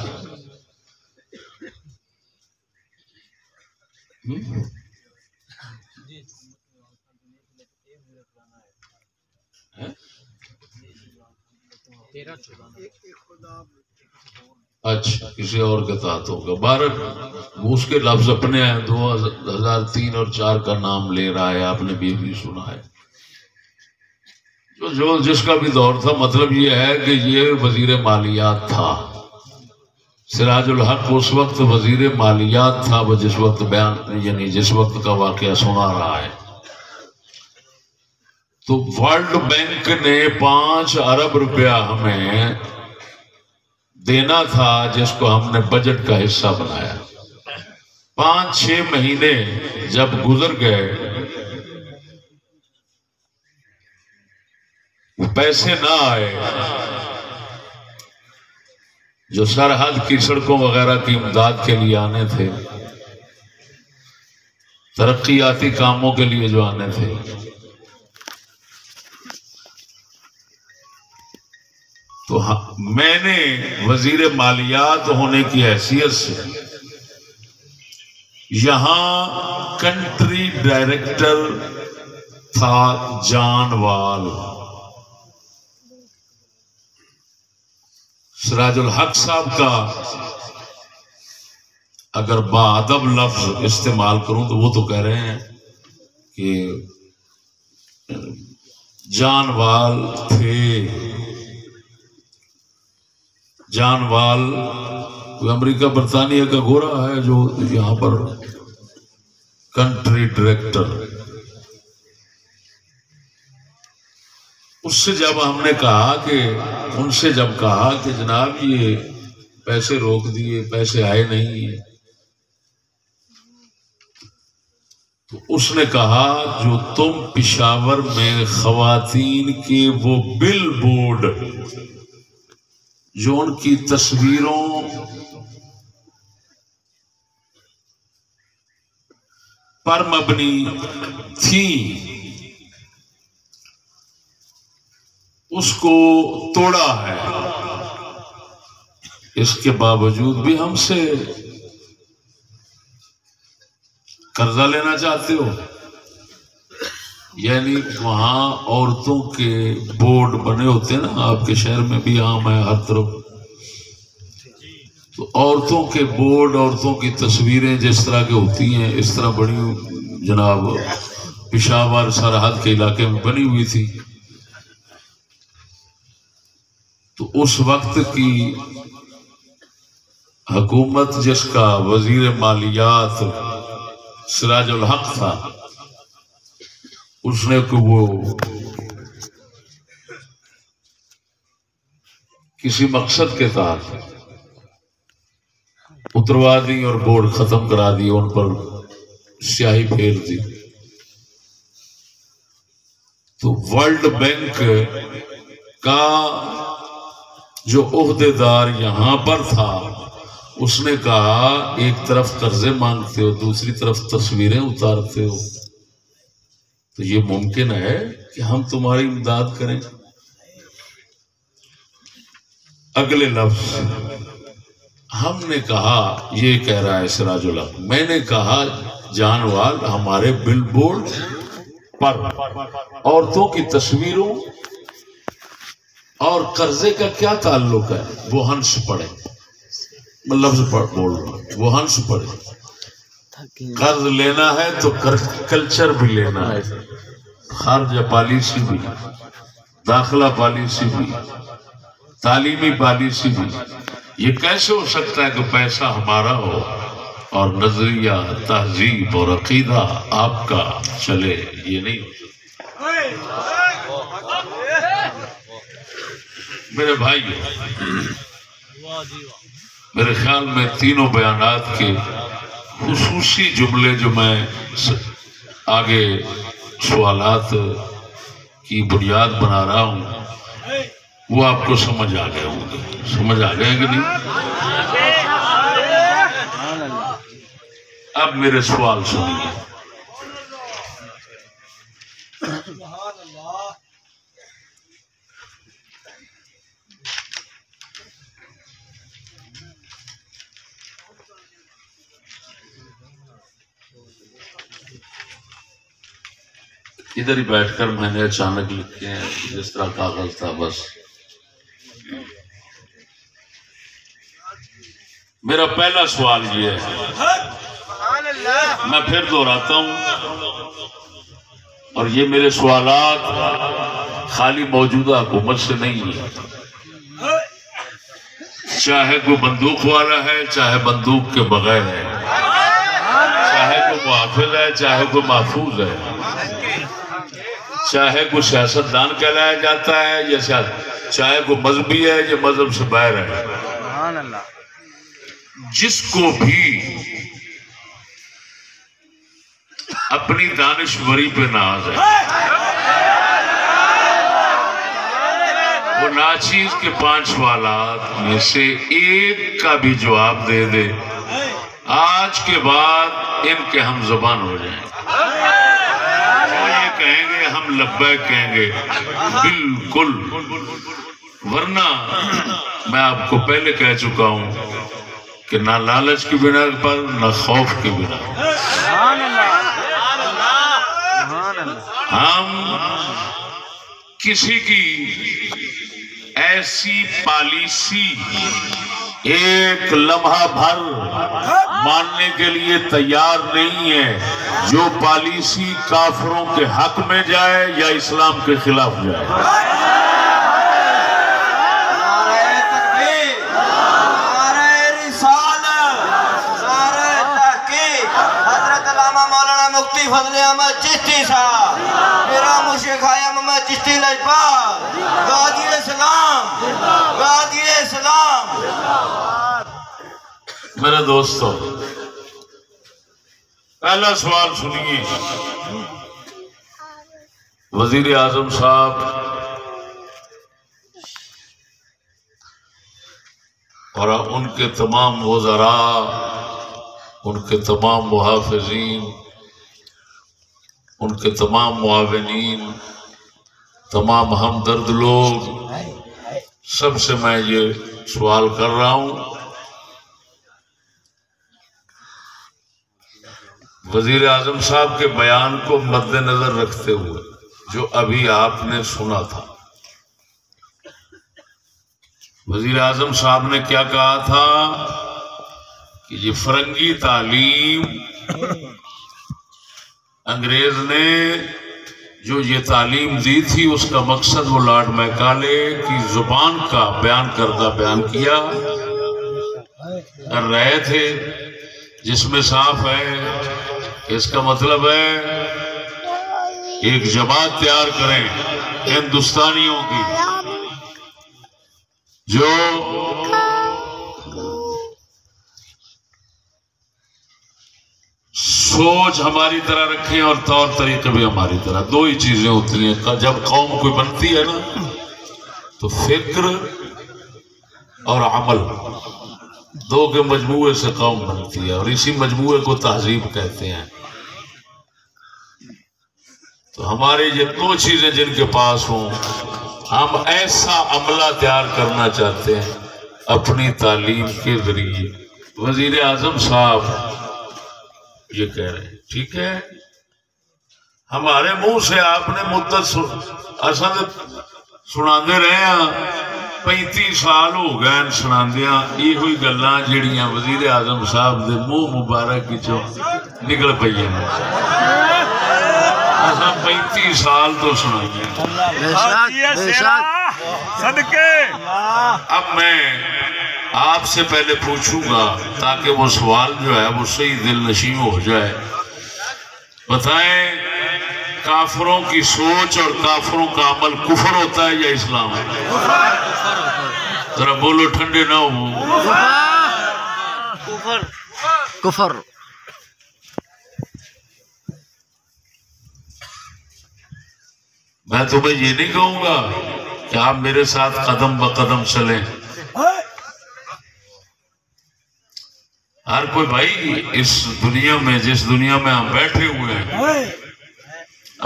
اچھا کسی اور کے تحت ہوگا، بھارت اس کے لفظ اپنے ہیں، 2003 اور 4 کا نام لے رہا ہے، آپ نے بھی سنا ہے، جو جس کا بھی دور تھا۔ مطلب یہ ہے کہ یہ وزیر مالیات تھا، سراج الحق اس وقت وزیر مالیات تھا، وہ جس وقت بیان یعنی جس وقت کا واقعہ سنا رہا ہے۔ تو ورلڈ بینک نے 5 ارب روپیہ ہمیں دینا تھا، جس کو ہم نے بجٹ کا حصہ بنایا۔ 5-6 مہینے جب گزر گئے، پیسے نہ آئے، جو سرحد کی سڑکوں وغیرہ کی امداد کے لیے آنے تھے، ترقیاتی کاموں کے لیے جو آنے تھے، تو میں نے وزیر مالیات ہونے کی حیثیت سے یہاں کنٹری ڈائریکٹر تھا جان وال، سراج الحق صاحب کا اگر باادب لفظ استعمال کروں تو وہ تو کہہ رہے ہیں کہ جان وال تھے، جان وال کوئی امریکہ برطانیہ کا گورا ہے جو یہاں پر کنٹری ڈائریکٹر۔ اس سے جب ہم نے کہا کہ ان سے جب کہا کہ جناب یہ پیسے روک دیے، پیسے آئے نہیں، تو اس نے کہا جو تم پشاور میں خواتین کے وہ بل بورڈ جو ان کی تصویروں پر مبنی تھی، اس کو توڑا ہے، اس کے باوجود بھی ہم سے قرضہ لینا چاہتے ہو؟ یعنی وہاں عورتوں کے بورڈ بنے ہوتے ہیں نا، آپ کے شہر میں بھی عام ہے ہر طرف، تو عورتوں کے بورڈ، عورتوں کی تصویریں جس طرح کی ہوتی ہیں اس طرح بڑی جناب پشاور سرحد کے علاقے میں بنی ہوئی تھی۔ تو اس وقت کی حکومت جس کا وزیر مالیات سراج الحق تھا، اس نے کہ وہ کسی مقصد کے تحت اتروا دی اور بورڈ ختم کرا دی، ان پر سیاہی پھیر دی. تو ورلڈ بینک کا جو عہدے دار یہاں پر تھا اس نے کہا ایک طرف قرضے مانگتے ہو، دوسری طرف تصویریں اتارتے ہو، تو یہ ممکن ہے کہ ہم تمہاری امداد کریں. اگلے لفظ ہم نے کہا، یہ کہہ رہا ہے سراج الحق، میں نے کہا جان وال ہمارے بل بورڈ پر عورتوں کی تصویروں اور قرضے کا کیا تعلق ہے؟ وہ ہنس پڑے، میں لفظ بول رہا ہوں، وہ ہنس پڑے. قرض لینا ہے تو کلچر بھی لینا ہے، خارجہ پالیسی بھی، داخلہ پالیسی بھی، تعلیمی پالیسی بھی. یہ کیسے ہو سکتا ہے کہ پیسہ ہمارا ہو اور نظریہ، تہذیب اور عقیدہ آپ کا چلے؟ یہ نہیں. میرے بھائی، میرے خیال میں تینوں بیانات کے خصوصی جملے جو میں آگے سوالات کی بنیاد بنا رہا ہوں وہ آپ کو سمجھ آ گئے ہوں گے. سمجھ آ گئے کہ نہیں؟ اب میرے سوال سنیے. ادھر ہی بیٹھ کر میں نے اچانک لکھے ہیں، جس طرح کاغذ تھا بس. میرا پہلا سوال یہ ہے، میں پھر دہراتا ہوں، اور یہ میرے سوالات خالی موجودہ حکومت سے نہیں ہیں، چاہے کوئی بندوق والا ہے، چاہے بندوق کے بغیر ہے، چاہے کوئی محافظ ہے، چاہے کوئی محفوظ ہے، چاہے کوئی سیاستدان کہلایا جاتا ہے یا چاہے کوئی مذہبی ہے یا مذہب سے باہر ہے. جس کو بھی اپنی دانشوری پہ ناز ہے وہ ناچیز کے 5 سوالات میں سے ایک کا بھی جواب دے دے، آج کے بعد ان کے ہم زبان ہو جائیں. وہ یہ کہیں گے، ہم لبیک کہیں گے بالکل. ورنہ میں آپ کو پہلے کہہ چکا ہوں کہ نہ لالچ کی بنا پر نہ خوف کی بنا ہم کسی کی ایسی پالیسی ایک لمحہ بھر ماننے کے لیے تیار نہیں ہے جو پالیسی کافروں کے حق میں جائے یا اسلام کے خلاف جائے. فضل احمد چشتی صاحب، میرا مرشد خواجہ محمد چشتی لجپال، غازی اسلام، غازی اسلام. میرے دوستو، پہلا سوال سنیے. وزیر اعظم صاحب اور ان کے تمام وزراء، ان کے تمام محافظین، ان کے تمام معاونین، تمام ہمدرد لوگ، سب سے میں یہ سوال کر رہا ہوں. وزیر اعظم صاحب کے بیان کو مد نظر رکھتے ہوئے جو ابھی آپ نے سنا تھا، وزیر اعظم صاحب نے کیا کہا تھا کہ یہ فرنگی تعلیم، انگریز نے جو یہ تعلیم دی تھی اس کا مقصد وہ لارڈ میکالے کی زبان کا بیان کردہ بیان کیا کر رہے تھے، جس میں صاف ہے اس کا مطلب ہے ایک جماعت تیار کریں ہندوستانیوں کی جو سوچ ہماری طرح رکھیں اور طور طریقے بھی ہماری طرح. دو ہی چیزیں ہوتی ہیں جب قوم کوئی بنتی ہے نا تو فکر اور عمل دو کے مجموعے سے قوم بنتی ہے اور اسی مجموعے کو تہذیب کہتے ہیں. تو ہماری یہ دو چیزیں جن کے پاس ہوں ہم ایسا عملہ تیار کرنا چاہتے ہیں اپنی تعلیم کے ذریعے. وزیر اعظم صاحب یہ کہہ رہے ہیں ٹھیک ہے ہمارے منہ سے آپ نے مدت سناندے رہے ہیں 35 سال ہو گئے سناندیاں یہ ہوئی گلاں جڑیاں وزیر اعظم صاحب دے منہ مبارک چوں نکل پئی ہیں. 35 سال تو سنائیے. اب میں آپ سے پہلے پوچھوں گا تاکہ وہ سوال جو ہے وہ صحیح دل نشیں ہو جائے. بتائیں کافروں کی سوچ اور کافروں کا عمل کفر ہوتا ہے یا اسلام ہے؟ ذرا بولو ٹھنڈے نہ ہو. کفر. میں تمہیں یہ نہیں کہوں گا کہ آپ میرے ساتھ قدم بقدم چلیں. ہر کوئی بھائی اس دنیا میں جس دنیا میں ہم بیٹھے ہوئے ہیں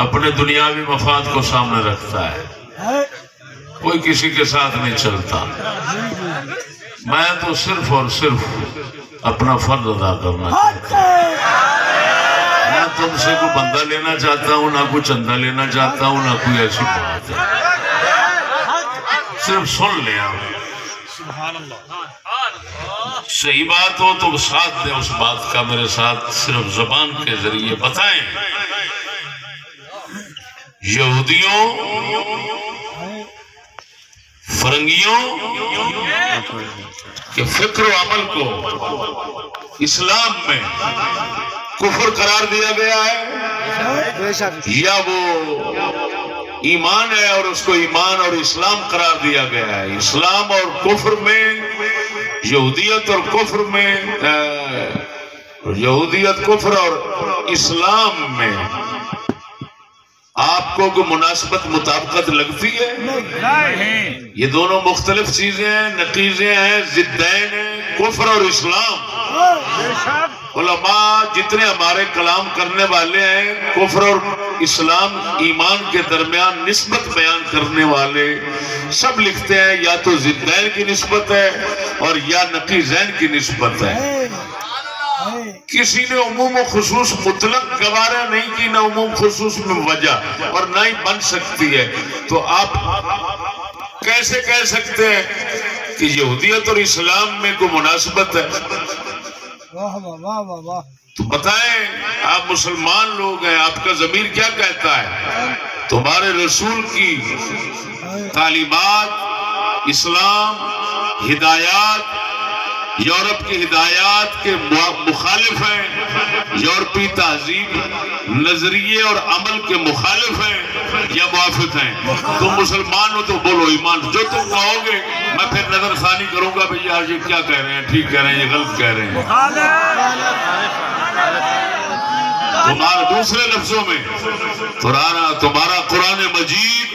اپنے دنیاوی مفاد کو سامنے رکھتا ہے. کوئی کسی کے ساتھ نہیں چلتا. میں تو صرف اور صرف اپنا فرض ادا کرنا چاہتا ہوں. نہ تم سے کوئی بندہ لینا چاہتا ہوں نہ کوئی چندہ لینا چاہتا ہوں نہ کوئی ایسی بات ہے. صرف سن لیں آپ. صحیح بات ہو تو ساتھ دیں اس بات کا میرے ساتھ صرف زبان کے ذریعے بتائیں. یہودیوں فرنگیوں کے فکر و عمل کو اسلام میں کفر قرار دیا گیا ہے یا وہ ایمان ہے اور اس کو ایمان اور اسلام قرار دیا گیا ہے؟ اسلام اور کفر میں یہودیت اور کفر میں یہودیت کفر اور اسلام میں آپ کو کوئی مناسبت مطابقت لگتی ہے؟ یہ دونوں مختلف چیزیں ہیں نقیضیں ہیں ضدین ہیں کفر اور اسلام. علماء جتنے ہمارے کلام کرنے والے ہیں کفر اور اسلام ایمان کے درمیان نسبت بیان کرنے والے سب لکھتے ہیں یا تو ضدین کی نسبت ہے اور یا نقیضین کی نسبت ہے. کسی نے عموم و خصوص مطلق گوارا نہیں کی نہ عموم خصوص میں وجہ اور نہ ہی بن سکتی ہے. تو آپ کیسے کہہ سکتے ہیں کہ یہودیت اور اسلام میں کوئی مناسبت ہے؟ تو بتائیں آپ مسلمان لوگ ہیں آپ کا ضمیر کیا کہتا ہے؟ تمہارے رسول کی تعلیمات اسلام ہدایات یورپ کی ہدایات کے مخالف ہیں یورپی تہذیب نظریے اور عمل کے مخالف ہیں یا موافق ہیں؟ تم مسلمان ہو تو بولو ایمان. جو تم کہو گے میں پھر نظر ثانی کروں گا بھئی یار یہ کیا کہہ رہے ہیں ٹھیک کہہ رہے ہیں یہ غلط کہہ رہے ہیں. تمہارے دوسرے لفظوں میں تمہارا قرآن مجید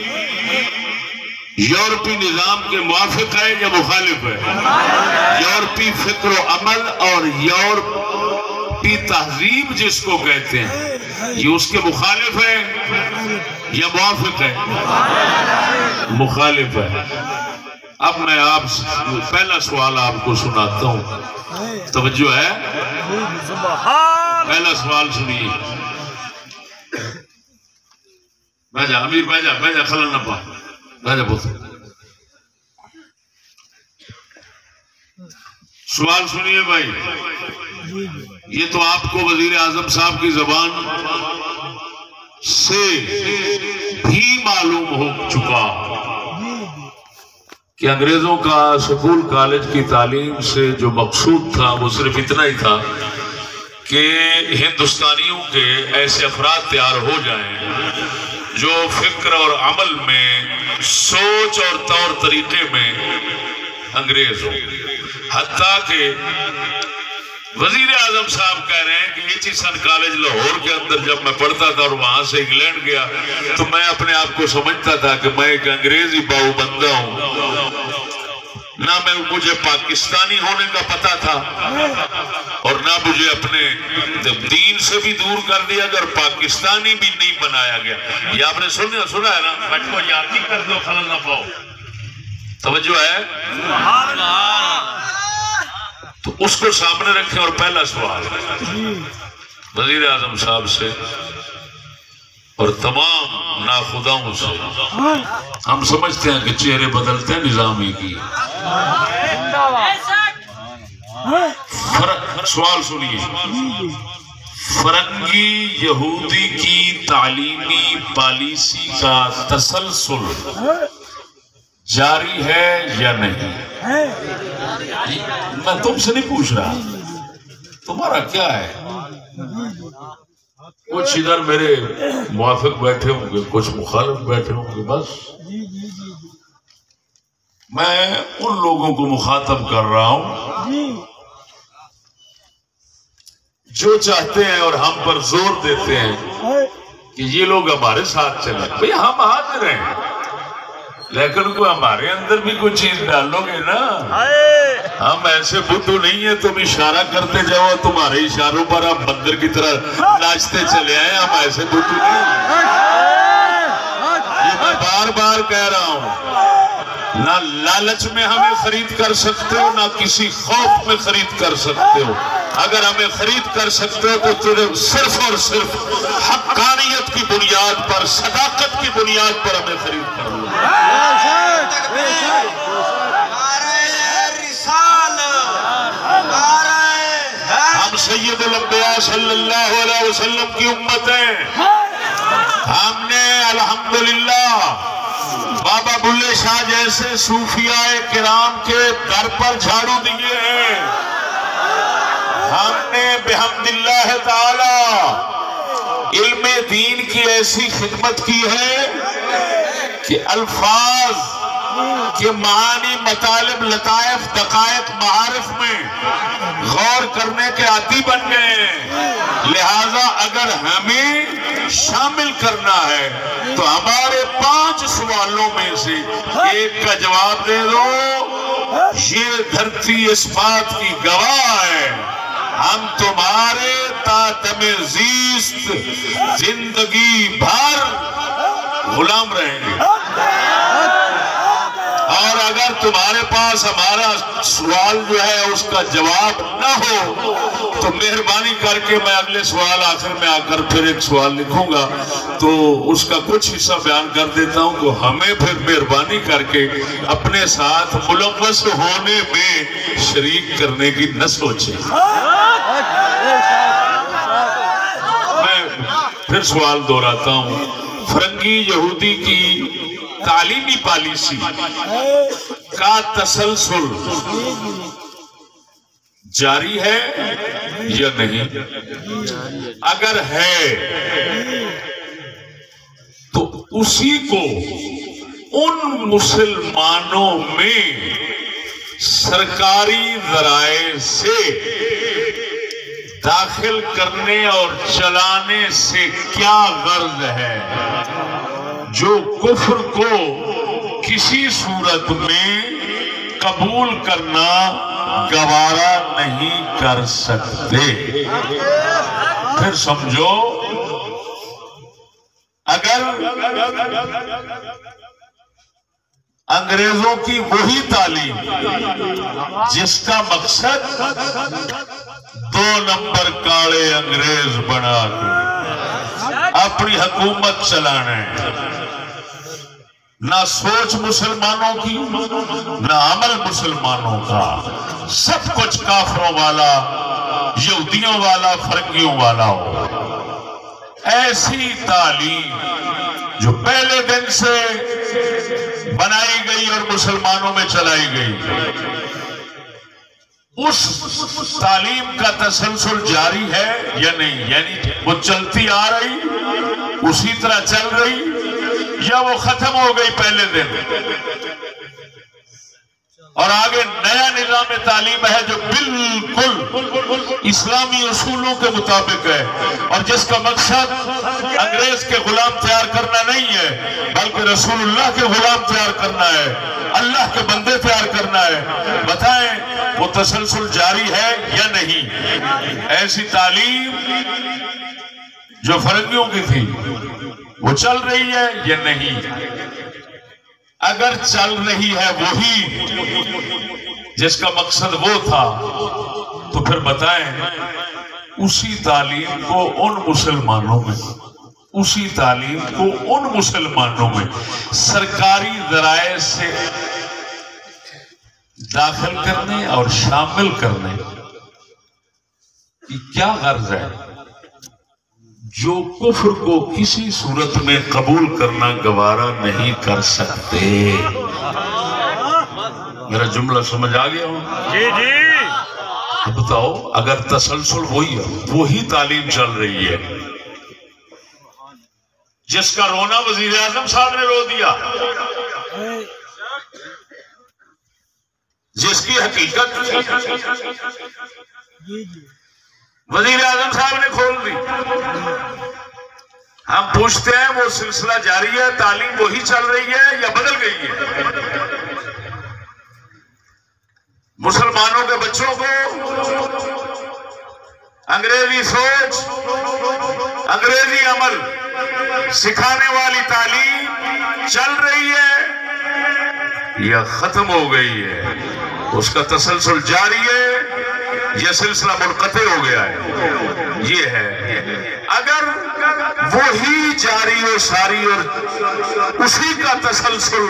یورپی نظام کے موافق ہے یا مخالف ہے؟ یورپی فکر و عمل اور یورپی تہذیب جس کو کہتے ہیں یہ اس کے مخالف ہے یا موافق ہے؟ مخالف ہے. اب میں آپ پہلا سوال آپ کو سناتا ہوں توجہ ہے. پہلا سوال سنیے. بیجا امیر بیجا خلل نہ پا بیجا بہت سوال سنیے بھائی. یہ تو آپ کو وزیر اعظم صاحب کی زبان سے بھی معلوم ہو چکا کہ انگریزوں کا سکول کالج کی تعلیم سے جو مقصود تھا وہ صرف اتنا ہی تھا کہ ہندوستانیوں کے ایسے افراد تیار ہو جائیں جو فکر اور عمل میں، سوچ اور طور طریقے میں انگریز ہو. حتیٰ کہ وزیر اعظم صاحب کہہ رہے ہیں کہ ایچیسن کالج لاہور کے اندر جب میں پڑھتا تھا اور وہاں سے انگلینڈ گیا تو میں اپنے آپ کو سمجھتا تھا کہ میں ایک انگریزی باؤ بندہ ہوں. نہ مجھے پاکستانی ہونے کا پتہ تھا اور نہ مجھے اپنے دین سے بھی دور کر دیا گیا اور پاکستانی بھی نہیں بنایا گیا. یہ آپ نے سنا ہے نا، بچ کو یاد نہیں کر دو خلل نہ پاؤ. توجہ ہے؟ تو اس کو سامنے رکھیں. اور پہلا سوال وزیر اعظم صاحب سے اور تمام ناخداؤں سے، ہم سمجھتے ہیں کہ چہرے بدلتے ہیں نظامی کی. سوال سنیے، فرنگی یہودی کی تعلیمی پالیسی کا تسلسل جاری ہے یا نہیں؟ میں تم سے نہیں پوچھ رہا، تمہارا کیا ہے؟ کچھ ادھر میرے موافق بیٹھے ہوں گے، کچھ مخالف بیٹھے ہوں گے. بس میں ان لوگوں کو مخاطب کر رہا ہوں جو چاہتے ہیں اور ہم پر زور دیتے ہیں کہ یہ لوگ ہمارے ساتھ چلیں. بھئی ہم حاضر ہیں، لیکن کوئی ہمارے اندر بھی کوئی چیز ڈالو گے نا. ہم ایسے بدھو نہیں ہیں تم اشارہ کرتے جاؤ، تمہارے اشاروں پر ہم بندر کی طرح ناچتے چلے آئے. ہم ایسے بدھو نہیں ہیں. یہ میں بار بار کہہ رہا ہوں، نہ لالچ میں ہمیں خرید کر سکتے ہو، نہ کسی خوف میں خرید کر سکتے ہو. اگر ہمیں خرید کر سکتے ہو تو صرف اور صرف حقانیت کی بنیاد پر، صداقت کی بنیاد پر ہمیں خرید کر لو. ہم سید الانبیاء صلی اللہ علیہ وسلم کی امت ہیں. ہم نے الحمدللہ بابا بلے شاہ جیسے صوفیاء کرام کے در پر جھاڑو دیے ہیں. ہم نے بحمد اللہ تعالی علم دین کی ایسی خدمت کی ہے کہ الفاظ کے معانی، مطالب، لطائف، دقائق، معارف میں غور کرنے کے عادی بن گئے ہیں. لہذا اگر ہمیں شامل کرنا ہے تو ہمارے 5 سوالوں میں سے ایک کا جواب دے دو. یہ دھرتی اس بات کی گواہ ہے، ہم تمہارے تاتم زیست زندگی بھر غلام رہیں گے. اور اگر تمہارے پاس ہمارا سوال جو ہے اس کا جواب نہ ہو تو مہربانی کر کے میں اگلے سوال آخر میں آ کر پھر ایک سوال لکھوں گا تو اس کا کچھ حصہ بیان کر دیتا ہوں کہ ہمیں پھر مہربانی کر کے اپنے ساتھ ملوث ہونے میں شریک کرنے کی نہ سوچیں. میں پھر سوال دہراتا ہوں، فرنگی یہودی کی تعلیمی پالیسی کا تسلسل جاری ہے یا نہیں؟ اگر ہے تو اسی کو ان مسلمانوں میں سرکاری ذرائع سے داخل کرنے اور چلانے سے کیا غرض ہے جو کفر کو کسی صورت میں قبول کرنا گوارا نہیں کر سکتے؟ پھر سمجھو، اگر انگریزوں کی وہی تعلیم جس کا مقصد 2 نمبر کاڑے انگریز بنا کے اپنی حکومت چلانا ہے، نہ سوچ مسلمانوں کی نہ عمل مسلمانوں کا، سب کچھ کافروں والا، یہودیوں والا، فرنگیوں والا ہو، ایسی تعلیم جو پہلے دن سے بنائی گئی اور مسلمانوں میں چلائی گئی، اس تعلیم کا تسلسل جاری ہے یا نہیں، یعنی وہ چلتی آ رہی اسی طرح چل رہی یا وہ ختم ہو گئی پہلے دن اور آگے نیا نظام تعلیم ہے جو بالکل اسلامی اصولوں کے مطابق ہے اور جس کا مقصد انگریز کے غلام تیار کرنا نہیں ہے بلکہ رسول اللہ کے غلام تیار کرنا ہے، اللہ کے بندے تیار کرنا ہے۔ بتائیں وہ تسلسل جاری ہے یا نہیں؟ ایسی تعلیم جو فرنگیوں کی تھی وہ چل رہی ہے یا نہیں؟ اگر چل رہی ہے وہی جس کا مقصد وہ تھا تو پھر بتائیں اسی تعلیم کو ان مسلمانوں میں سرکاری ذرائع سے داخل کرنے اور شامل کرنے کی کیا غرض ہے؟ جو کفر کو کسی صورت میں قبول کرنا گوارا نہیں کر سکتے۔ میرا جملہ سمجھ آ گیا ہوں؟ جی جی۔ بتاؤ اگر تسلسل وہی تعلیم چل رہی ہے جس کا رونا وزیر اعظم صاحب نے رو دیا، جس کی حقیقت وزیر اعظم صاحب نے کھول دی، ہم پوچھتے ہیں وہ سلسلہ جاری ہے، تعلیم وہی چل رہی ہے یا بدل گئی ہے؟ مسلمانوں کے بچوں کو انگریزی سوچ، انگریزی عمل سکھانے والی تعلیم چل رہی ہے یا ختم ہو گئی ہے؟ اس کا تسلسل جاری ہے یہ سلسلہ منقطع ہو گیا ہے؟ یہ ہے اگر وہی جاری و ساری اور اسی کا تسلسل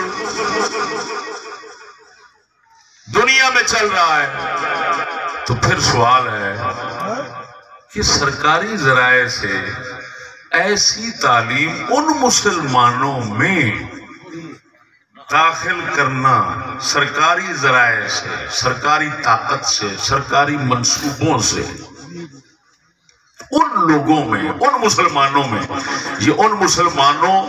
دنیا میں چل رہا ہے تو پھر سوال ہے کہ سرکاری ذرائع سے ایسی تعلیم ان مسلمانوں میں داخل کرنا سرکاری ذرائع سے، سرکاری طاقت سے، سرکاری منصوبوں سے ان لوگوں میں، ان مسلمانوں میں، یہ ان مسلمانوں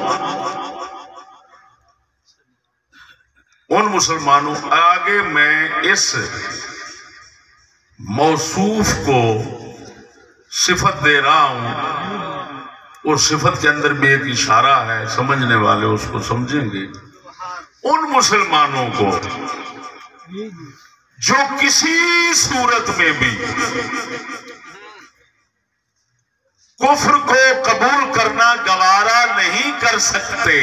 آگے میں اس موصوف کو صفت دے رہا ہوں اور صفت کے اندر بھی ایک اشارہ ہے، سمجھنے والے اس کو سمجھیں گے۔ ان مسلمانوں کو جو کسی صورت میں بھی کفر کو قبول کرنا گوارا نہیں کر سکتے۔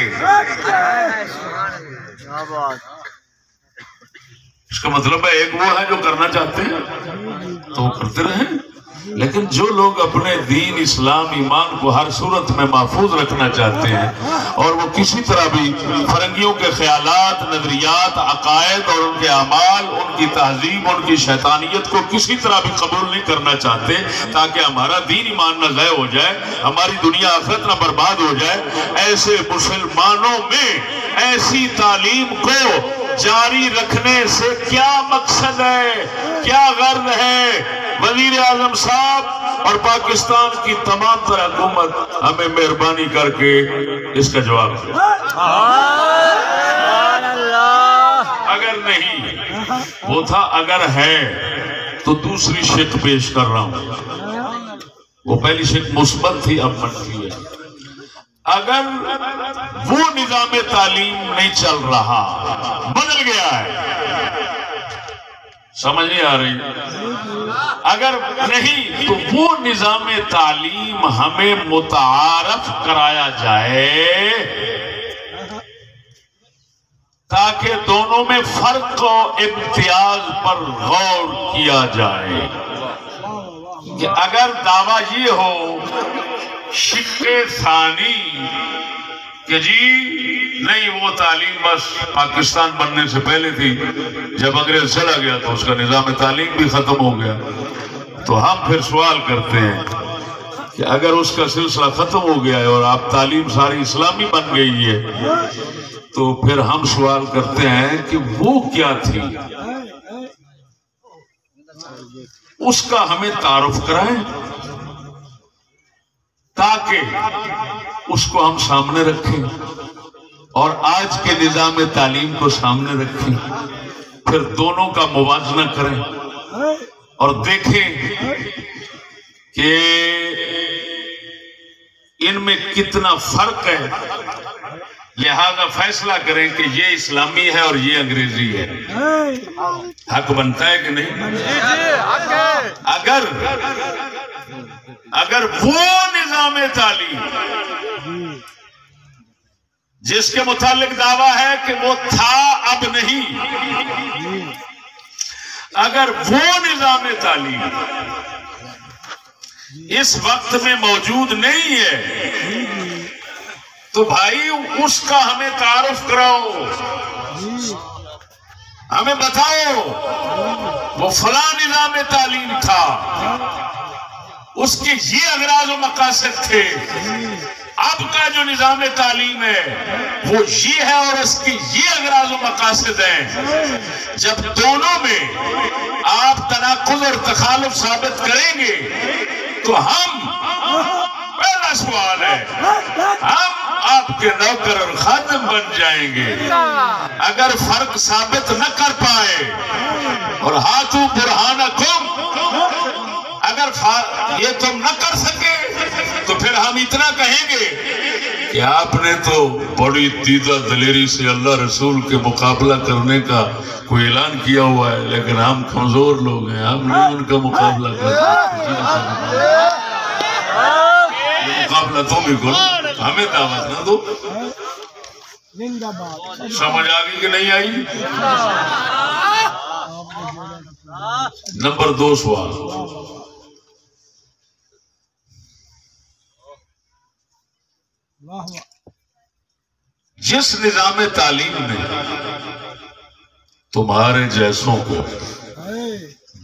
اس کا مطلب ہے ایک وہ ہے جو کرنا چاہتے ہیں تو وہ کرتے رہیں، لیکن جو لوگ اپنے دین، اسلام، ایمان کو ہر صورت میں محفوظ رکھنا چاہتے ہیں اور وہ کسی طرح بھی فرنگیوں کے خیالات، نظریات، عقائد اور ان کے اعمال، ان کی تہذیب، ان کی شیطانیت کو کسی طرح بھی قبول نہیں کرنا چاہتے تاکہ ہمارا دین ایمان نہ ضائع ہو جائے، ہماری دنیا آخرت نہ برباد ہو جائے، ایسے مسلمانوں میں ایسی تعلیم کو جاری رکھنے سے کیا مقصد ہے، کیا غرض ہے؟ وزیر اعظم صاحب اور پاکستان کی تمام تر حکومت ہمیں مہربانی کر کے اس کا جواب دے۔ اگر نہیں وہ تھا، اگر ہے تو دوسری شق پیش کر رہا ہوں۔ وہ پہلی شق مثبت تھی، اب منفی ہے۔ اگر وہ نظام تعلیم نہیں چل رہا، بدل گیا ہے، سمجھ نہیں آ رہی؟ اگر نہیں تو وہ نظام تعلیم ہمیں متعارف کرایا جائے تاکہ دونوں میں فرق و امتیاز پر غور کیا جائے کہ اگر دعویٰ یہ ہو شق ثانی کہ جی نہیں وہ تعلیم بس پاکستان بننے سے پہلے تھی، جب انگریز چلا گیا تو اس کا نظام تعلیم بھی ختم ہو گیا، تو ہم پھر سوال کرتے ہیں کہ اگر اس کا سلسلہ ختم ہو گیا ہے اور آپ تعلیم ساری اسلامی بن گئی ہے تو پھر ہم سوال کرتے ہیں کہ وہ کیا تھی؟ اس کا ہمیں تعارف کرائیں تاکہ اس کو ہم سامنے رکھیں اور آج کے نظام تعلیم کو سامنے رکھیں، پھر دونوں کا موازنہ کریں اور دیکھیں کہ ان میں کتنا فرق ہے، لہذا فیصلہ کریں کہ یہ اسلامی ہے اور یہ انگریزی ہے۔ حق بنتا ہے کہ نہیں؟ اگر وہ نظام تعلیم جس کے متعلق دعویٰ ہے کہ وہ تھا اب نہیں، اگر وہ نظام تعلیم اس وقت میں موجود نہیں ہے تو بھائی اس کا ہمیں تعارف کراؤ، ہمیں بتاؤ وہ فلاں نظام تعلیم تھا، اس کے یہ اغراض و مقاصد تھے، اب کا جو نظام تعلیم ہے وہ یہ ہے اور اس کی یہ اغراض و مقاصد ہیں۔ جب دونوں میں آپ تناقض اور تخالف ثابت کریں گے تو ہم، پہلا سوال ہے، ہم آپ کے نوکر اور خادم بن جائیں گے۔ اگر فرق ثابت نہ کر پائے اور ہاتھوں برہانکم، اگر یہ تم نہ کر سکے تو پھر ہم اتنا کہیں گے کہ آپ نے تو بڑی دیدہ دلیری سے اللہ رسول کے مقابلہ کرنے کا کوئی اعلان کیا ہوا ہے، لیکن ہم کمزور لوگ ہیں، ہم نہیں ان کا مقابلہ کرتے۔ مقابلہ تم ہی کرو، ہمیں دعوت نہ دو۔ سمجھ آ گئی کہ نہیں آئی؟ نمبر 2 سوال، جس نظام تعلیم نے تمہارے جیسوں کو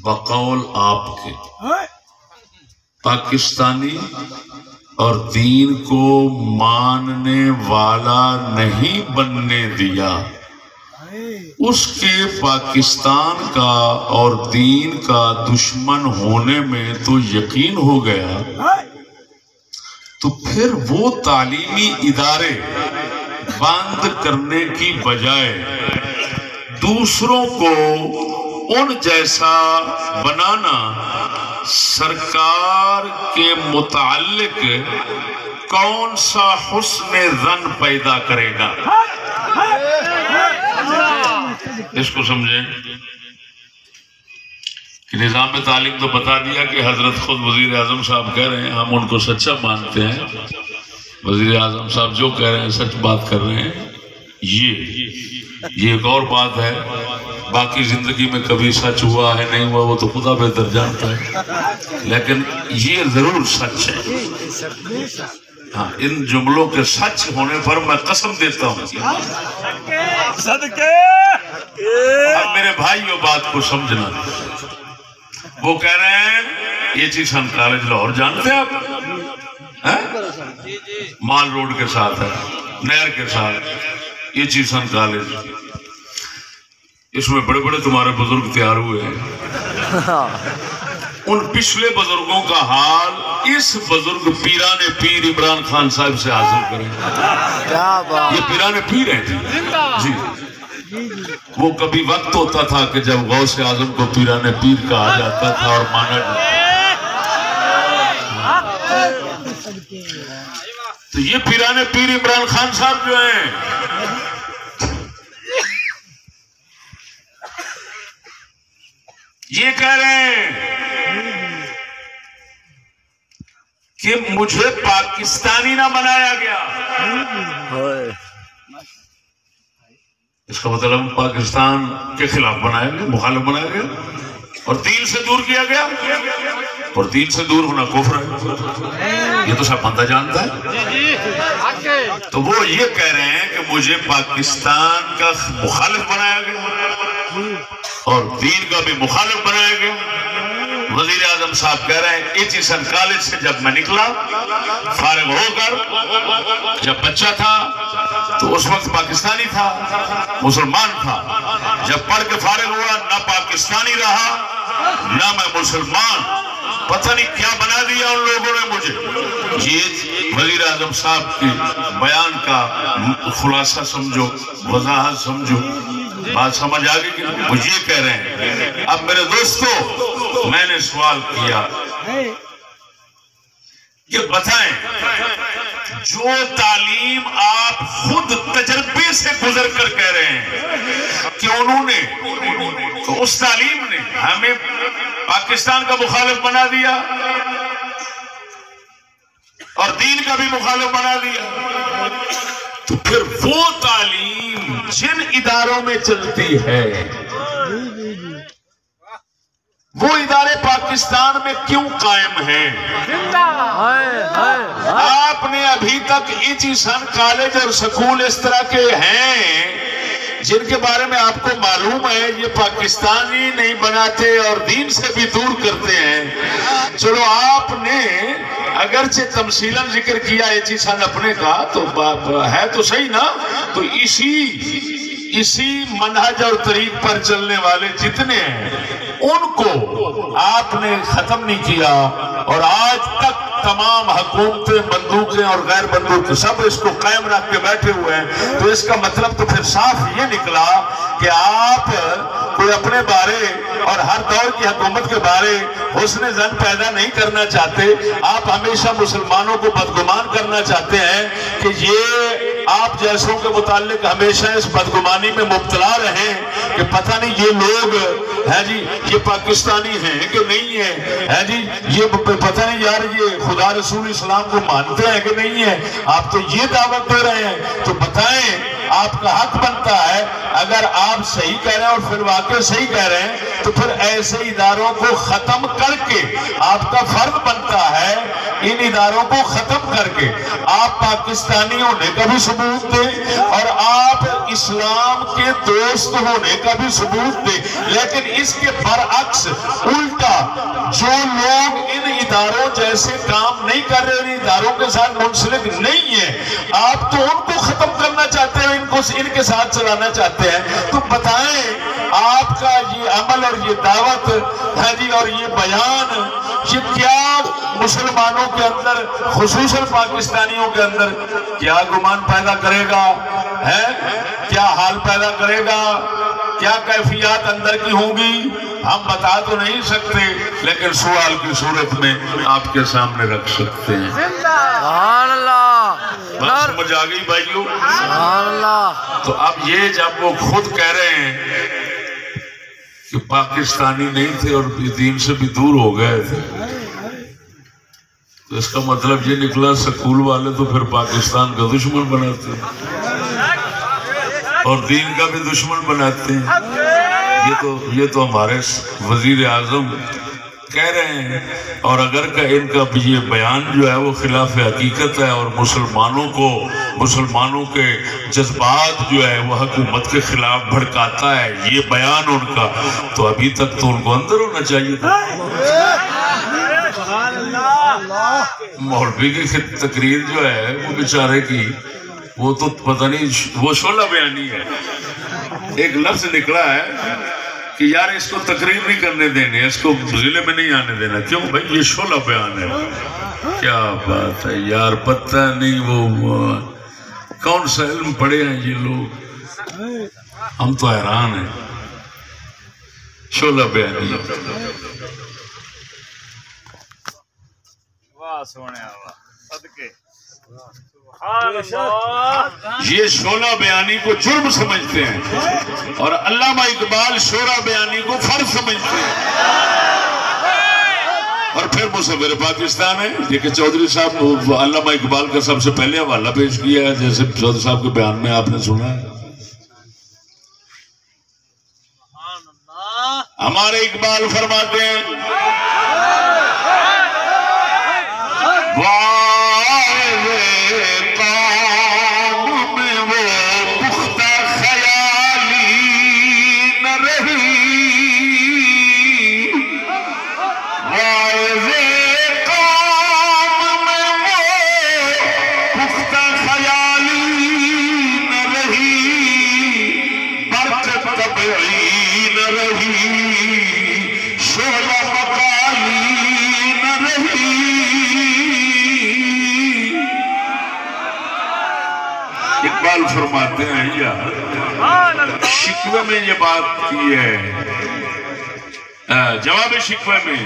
بقول آپ کے پاکستانی اور دین کو ماننے والا نہیں بننے دیا، اس کے پاکستان کا اور دین کا دشمن ہونے میں تو یقین ہو گیا، تو پھر وہ تعلیمی ادارے بند کرنے کی بجائے دوسروں کو ان جیسا بنانا سرکار کے متعلق کون سا حسن ظن پیدا کرے گا؟ اس کو سمجھیں کہ نظام تعلیم تو بتا دیا کہ حضرت خود وزیر اعظم صاحب کہہ رہے ہیں، ہم ان کو سچا مانتے ہیں، وزیر اعظم صاحب جو کہہ رہے ہیں سچ بات کر رہے ہیں۔ یہ ایک اور بات ہے، باقی زندگی میں کبھی سچ ہوا ہے نہیں ہوا وہ تو خدا بہتر جانتا ہے، لیکن یہ ضرور سچ ہے۔ ہاں، ان جملوں کے سچ ہونے پر میں قسم دیتا ہوں۔ اب میرے بھائیوں بات کو سمجھنا، وہ کہہ رہے ہیں یہ چیسن کالج لاہور جانتے ہیں آپ؟ مال روڈ کے ساتھ ہے، نہر کے ساتھ یہ چیسن کالج، اس میں بڑے بڑے تمہارے بزرگ تیار ہوئے ہیں۔ ان پچھلے بزرگوں کا حال اس بزرگ پیران پیر عمران خان صاحب سے حاصل کریں۔ یہ پیران پیر ہیں جی، وہ کبھی وقت ہوتا تھا کہ جب غوث اعظم کو پیران پیر کہا جاتا تھا اور مانا جاتا۔ تو یہ پیران پیر عمران خان صاحب جو ہیں یہ کہہ رہے ہیں کہ مجھے پاکستانی نہ بنایا گیا، اس کا مطلب پاکستان کے خلاف بنایا گیا، مخالف بنایا گیا اور دین سے دور کیا گیا، اور دین سے دور ہونا کفر ہے، یہ تو سب بندہ جانتا ہے۔ تو وہ یہ کہہ رہے ہیں کہ مجھے پاکستان کا مخالف بنایا گیا اور دین کا بھی مخالف بنایا گیا۔ وزیر اعظم صاحب کہہ رہے ہیں ایچیسن کالج سے جب میں نکلا فارغ ہو کر، جب بچہ تھا تو اس وقت پاکستان پاکستانی تھا، مسلمان تھا، جب پڑھ کے فارغ ہوا نہ پاکستانی رہا نہ میں مسلمان، پتہ نہیں کیا بنا دیا ان لوگوں نے مجھے۔ یہ وزیر اعظم صاحب کی بیان کا خلاصہ سمجھو، وضاحت سمجھو، بات سمجھ آگئی کہ وہ یہ کہہ رہے ہیں۔ اب میرے دوستو میں نے سوال کیا کہ بتائیں جو تعلیم آپ خود تجربے سے گزر کر کہہ رہے ہیں کہ انہوں نے تو اس تعلیم نے ہمیں پاکستان کا مخالف بنا دیا اور دین کا بھی مخالف بنا دیا، تو پھر وہ تعلیم جن اداروں میں چلتی ہے وہ ادارے پاکستان میں کیوں قائم ہیں؟ آپ نے ابھی تک ایجوکیشن کالج اور سکول اس طرح کے ہیں جن کے بارے میں آپ کو معلوم ہے یہ پاکستانی نہیں بناتے اور دین سے بھی دور کرتے ہیں۔ چلو آپ نے اگرچہ تمثیلاً ذکر کیا ایجوکیشن اپنے کا تو ہے تو صحیح نا، تو اسی منہج اور طریق پر چلنے والے جتنے ہیں ان کو آپ نے ختم نہیں کیا، اور آج تک تمام حکومتیں بندوقیں اور غیر بندوقیں سب اس کو قائم رکھ کے بیٹھے ہوئے ہیں۔ تو اس کا مطلب تو پھر صاف یہ نکلا کہ آپ کوئی اپنے بارے اور ہر دور کی حکومت کے بارے حسن ظن پیدا نہیں کرنا چاہتے، آپ ہمیشہ مسلمانوں کو بدگمان کرنا چاہتے ہیں کہ یہ آپ جیسوں کے متعلق ہمیشہ اس بدگمانی میں مبتلا رہے کہ پتہ نہیں یہ لوگ ہے جی یہ پاکستانی ہیں کہ نہیں ہیں، ہے جی یہ پتہ نہیں یار یہ خدا رسول اسلام کو مانتے ہیں کہ نہیں ہیں، آپ تو یہ دعوت دے رہے ہیں۔ تو بتائیں آپ کا حق بنتا ہے اگر آپ صحیح کہہ رہے ہیں اور پھر واقع صحیح کہہ رہے ہیں تو پھر ایسے اداروں کو ختم کر کے آپ کا فرض بنتا ہے ان اداروں کو ختم کر کے آپ پاکستانی ہونے کا بھی ثبوت دیں اور آپ اسلام کے دوست ہونے کا بھی ثبوت دیں۔ لیکن اس کے برعکس الٹا جو لوگ ان اداروں جیسے کام نہیں کر رہے، ان اداروں کے ساتھ منسلک نہیں ہیں، آپ تو ان کو ختم کرنا چاہتے ہیں، ان کے ساتھ چلانا چاہتے ہیں۔ تو بتائیں آپ کا یہ عمل اور یہ دعوت ہے جی اور یہ بیان یہ کیا مسلمانوں کے اندر خصوصاً پاکستانیوں کے اندر کیا گمان پیدا کرے گا، ہے کیا حال پیدا کرے گا، کیا کیفیات اندر کی ہوں گی ہم بتا تو نہیں سکتے، لیکن سوال کی صورت میں آپ کے سامنے رکھ سکتے ہیں۔ سبحان اللہ، بات سمجھ آ گئی بھائیو؟ سبحان اللہ۔ تو اب یہ جب وہ خود کہہ رہے ہیں کہ پاکستانی نہیں تھے اور دین سے بھی دور ہو گئے تھے، تو اس کا مطلب یہ نکلا سکول والے تو پھر پاکستان کا دشمن بناتے ہیں اور دین کا بھی دشمن بناتے ہیں۔ یہ تو ہمارے وزیر اعظم کہہ رہے ہیں، اور اگر کہ ان کا یہ بیان جو ہے وہ خلاف حقیقت ہے اور مسلمانوں کے جذبات جو ہے وہ حکومت کے خلاف بھڑکاتا ہے یہ بیان ان کا، تو ابھی تک تو ان کو اندر ہونا چاہیے تھا۔ مولوی کی تقریر جو ہے وہ بیچارے کی وہ تو پتہ نہیں وہ شعلہ بیانی ہے، ایک لفظ نکلا ہے کہ یار اس کو تقریر نہیں کرنے دینے، اس کو ضلع میں نہیں آنے دینا۔ کیوں بھائی یہ شعلہ بیان ہے۔ کیا بات ہے یار، پتہ نہیں وہ کون سا علم پڑھے ہیں یہ لوگ، ہم تو حیران ہیں۔ شعلہ بیانی یہ شعلہ بیانی کو جرم سمجھتے ہیں اور علامہ اقبال شعلہ بیانی کو فرض سمجھتے ہیں، اور پھر مصور پاکستان ہے یہ کہ چودھری صاحب علامہ اقبال کا سب سے پہلے حوالہ پیش کیا ہے، جیسے چودھری صاحب کے بیان میں آپ نے سنا ہے۔ ہمارے اقبال فرماتے ہیں اقبال فرماتے ہیں یار شکوے میں یہ بات کی ہے، جواب شکوے میں،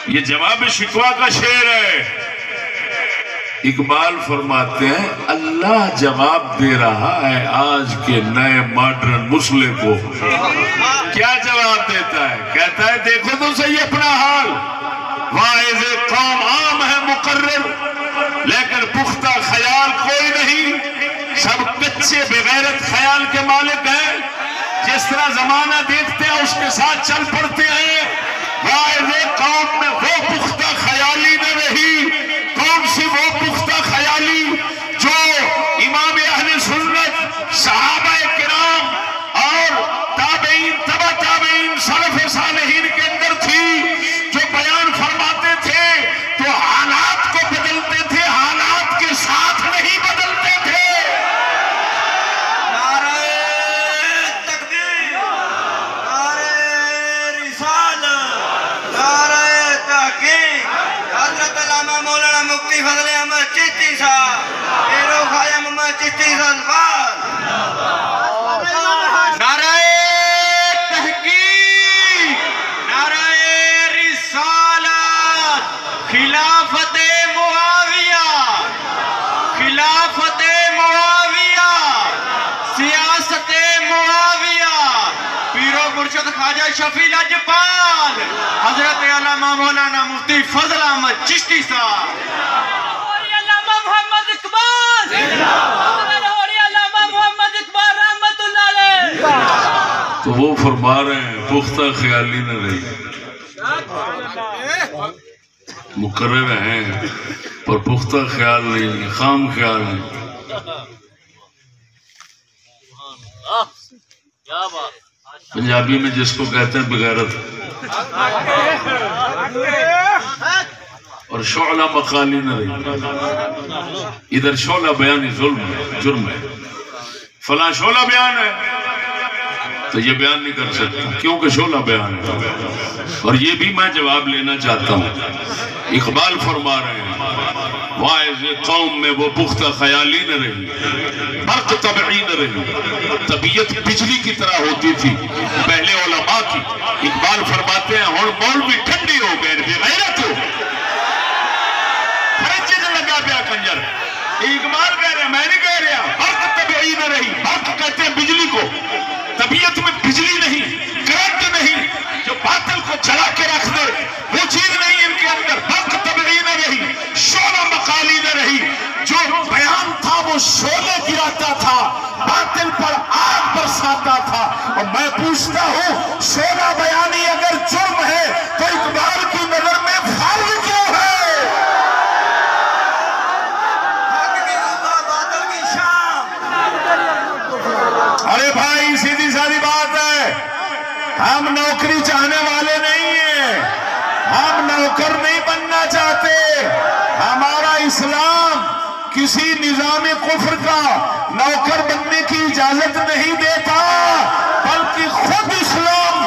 یہ جواب شکوہ کا شعر ہے۔ اقبال فرماتے ہیں اللہ جواب دے رہا ہے آج کے نئے ماڈرن مسلم کو۔ کیا جواب دیتا ہے؟ کہتا ہے دیکھو تو صحیح اپنا حال، واعظ قوم عام ہے مقرر لیکن پختہ خیال کوئی نہیں، سب کچے بغیرت خیال کے مالک ہیں، جس طرح زمانہ دیکھتے ہیں اس کے ساتھ چل پڑتے ہیں۔ واعظ قوم میں وہ پختہ خیالی نہ رہی، کون سی وہ پختہ خیالی جو امام اہل سنت صحابہ کرام اور تابعین تبع تابعین سلف صالحین کے اندر تھی، جو بیان فرماتے تھے تو حالات کو بدلتے تھے، حالات کے ساتھ نہیں بدلتے تھے۔ نعرہ تکبیر، نعرہ رسالت، نعرہ تحقیق، حضرت علامہ مولانا مفتی فضل احمد چشتی صاحب، پیرو خواجہ محمد چشتی صاحب، نعرہ تحقیق، نعرہ رسالت، خلافت معاویہ، خلافت معاویہ، سیاست معاویہ، پیرو مرشد خواجہ شفیع لاجپال، حضرت علامہ مولانا مفتی فضل احمد چشتی صاحب، علامہ محمد اقبال، علامہ محمد اقبال رحمت اللہ علیہ۔ تو وہ فرما رہے ہیں پختہ خیالی نہ رہی، مقرر ہیں پر پختہ خیال نہیں، خام خیال نہیں۔ پنجابی میں جس کو کہتے ہیں بغیرت، اور شعلہ مقالی نہ رہی۔ ادھر شعلہ بیانی ظلم ہے، جرم ہے، فلاں شعلہ بیان ہے تو یہ بیان نہیں کر سکتا کیونکہ شعلہ بیان ہے۔ اور یہ بھی میں جواب لینا چاہتا ہوں، اقبال فرما رہے ہیں واعظ قوم میں وہ پختہ خیالی نہ رہی، برق طبعی نہ رہی، طبیعت بجلی کی طرح ہوتی تھی پہلے علماء کی۔ اقبال فرماتے ہیں ہن مولوی ٹھنڈی ہو گئے، بے غیرت ہو فرجن لگا پیا کنجر۔ اقبال کہہ رہے ہیں، میں نہیں کہہ رہا، برق طبعی نہ رہی، برق کہتے ہیں بجلی کو، طبیعت میں بجلی نہیں، کرنٹ نہیں جو باطل کو جلا کے رکھ دے، وہ چیز نہیں ان کے اندر۔ برق طبعی نہ رہی، شعلہ مقالی نہ رہی، جو بیان تھا وہ شعلے گراتا تھا، باطل پر آگ برساتا تھا۔ اور میں پوچھتا ہوں شعلہ بیانی اگر جرم ہے تو اقبال کی نظر میں فرض کیوں ہے؟ ارے بھائی سیدھی سادی بات ہے، ہم نوکری چاہنے والے نہیں ہیں، ہم نوکر نہیں بننا چاہتے۔ ہمارا اسلام کسی نظام کفر کا نوکر بننے کی اجازت نہیں دیتا، بلکہ خود اسلام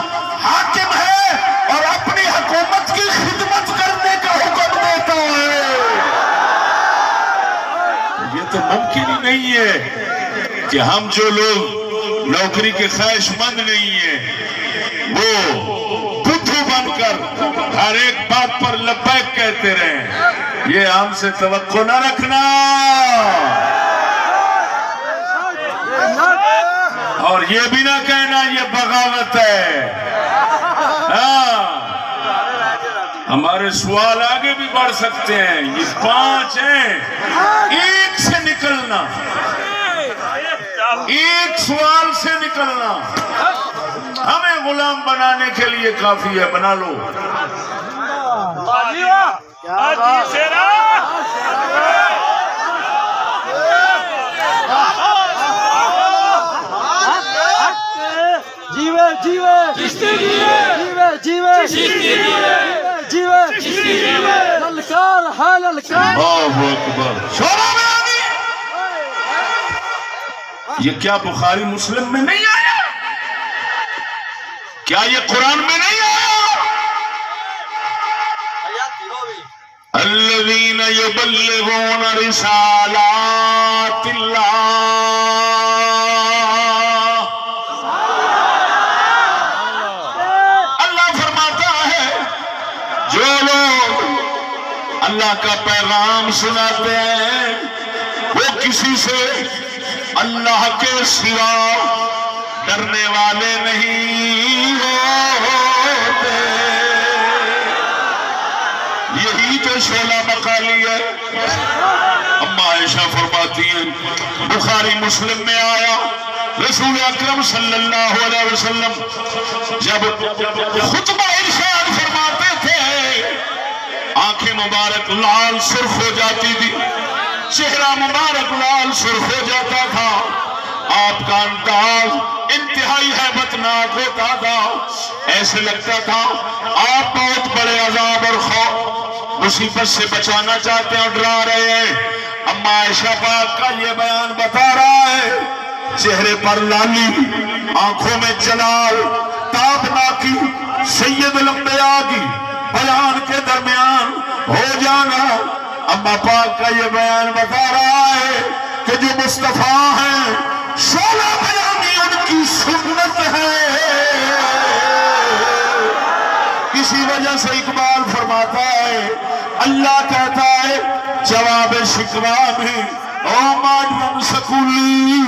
حاکم ہے اور اپنی حکومت کی خدمت کرنے کا حکم دیتا ہے۔ یہ تو ممکن ہی نہیں ہے کہ ہم جو لوگ نوکری کے خواہش مند نہیں ہیں وہ بدھو بن کر ہر ایک بات پر لبیک کہتے رہیں، یہ ہم سے توقع نہ رکھنا۔ اور یہ بھی نہ کہنا یہ بغاوت ہے۔ ہمارے سوال آگے بھی بڑھ سکتے ہیں، یہ 5 ہیں، ایک سے نکلنا، ایک سوال سے نکلنا ہمیں غلام بنانے کے لیے کافی ہے، بنا لو۔ جیوے جیوے چشتی جیوے جیوے چشتی جیوے چشتی جیوے للکار ہے للکار۔ اللہ اکبر، شعلہ بیانی یہ کیا بخاری مسلم میں نہیں آیا؟ کیا یہ قرآن میں نہیں آیا؟ الذین یبلغون رسالات اللہ اللہ کا پیغام سناتے ہیں، وہ کسی سے اللہ کے سوا ڈرنے والے نہیں ہوتے۔ یہی تو شعلہ مقالی ہے۔ اما عائشہ فرماتی ہیں بخاری مسلم میں آیا رسول اکرم صلی اللہ علیہ وسلم جب خطبہ ارشاد فرماتے تھے آنکھیں مبارک لال سرخ ہو جاتی تھی، چہرہ مبارک لال سرخ ہو جاتا تھا، آپ کا انداز انتہائی ہیبتناک ہوتا تھا، ایسے لگتا تھا آپ بہت بڑے عذاب اور خوف مصیبت سے بچانا چاہتے ہیں اور ڈرا رہے ہیں۔ اما عائشہ پاک کا یہ بیان بتا رہا ہے، چہرے پر لالی، آنکھوں میں جلال، تابناکی، سید الانبیاء کی بیان کے درمیان ہو جانا۔ اما پاک کا یہ بیان بتا رہا ہے کہ جو مصطفیٰ ہیں شعلہ بیانی ان کی سنت ہے۔ اسی وجہ سے اقبال فرماتا ہے، اللہ کہتا ہے جواب شکوہ میں او ماڈرن سکولی،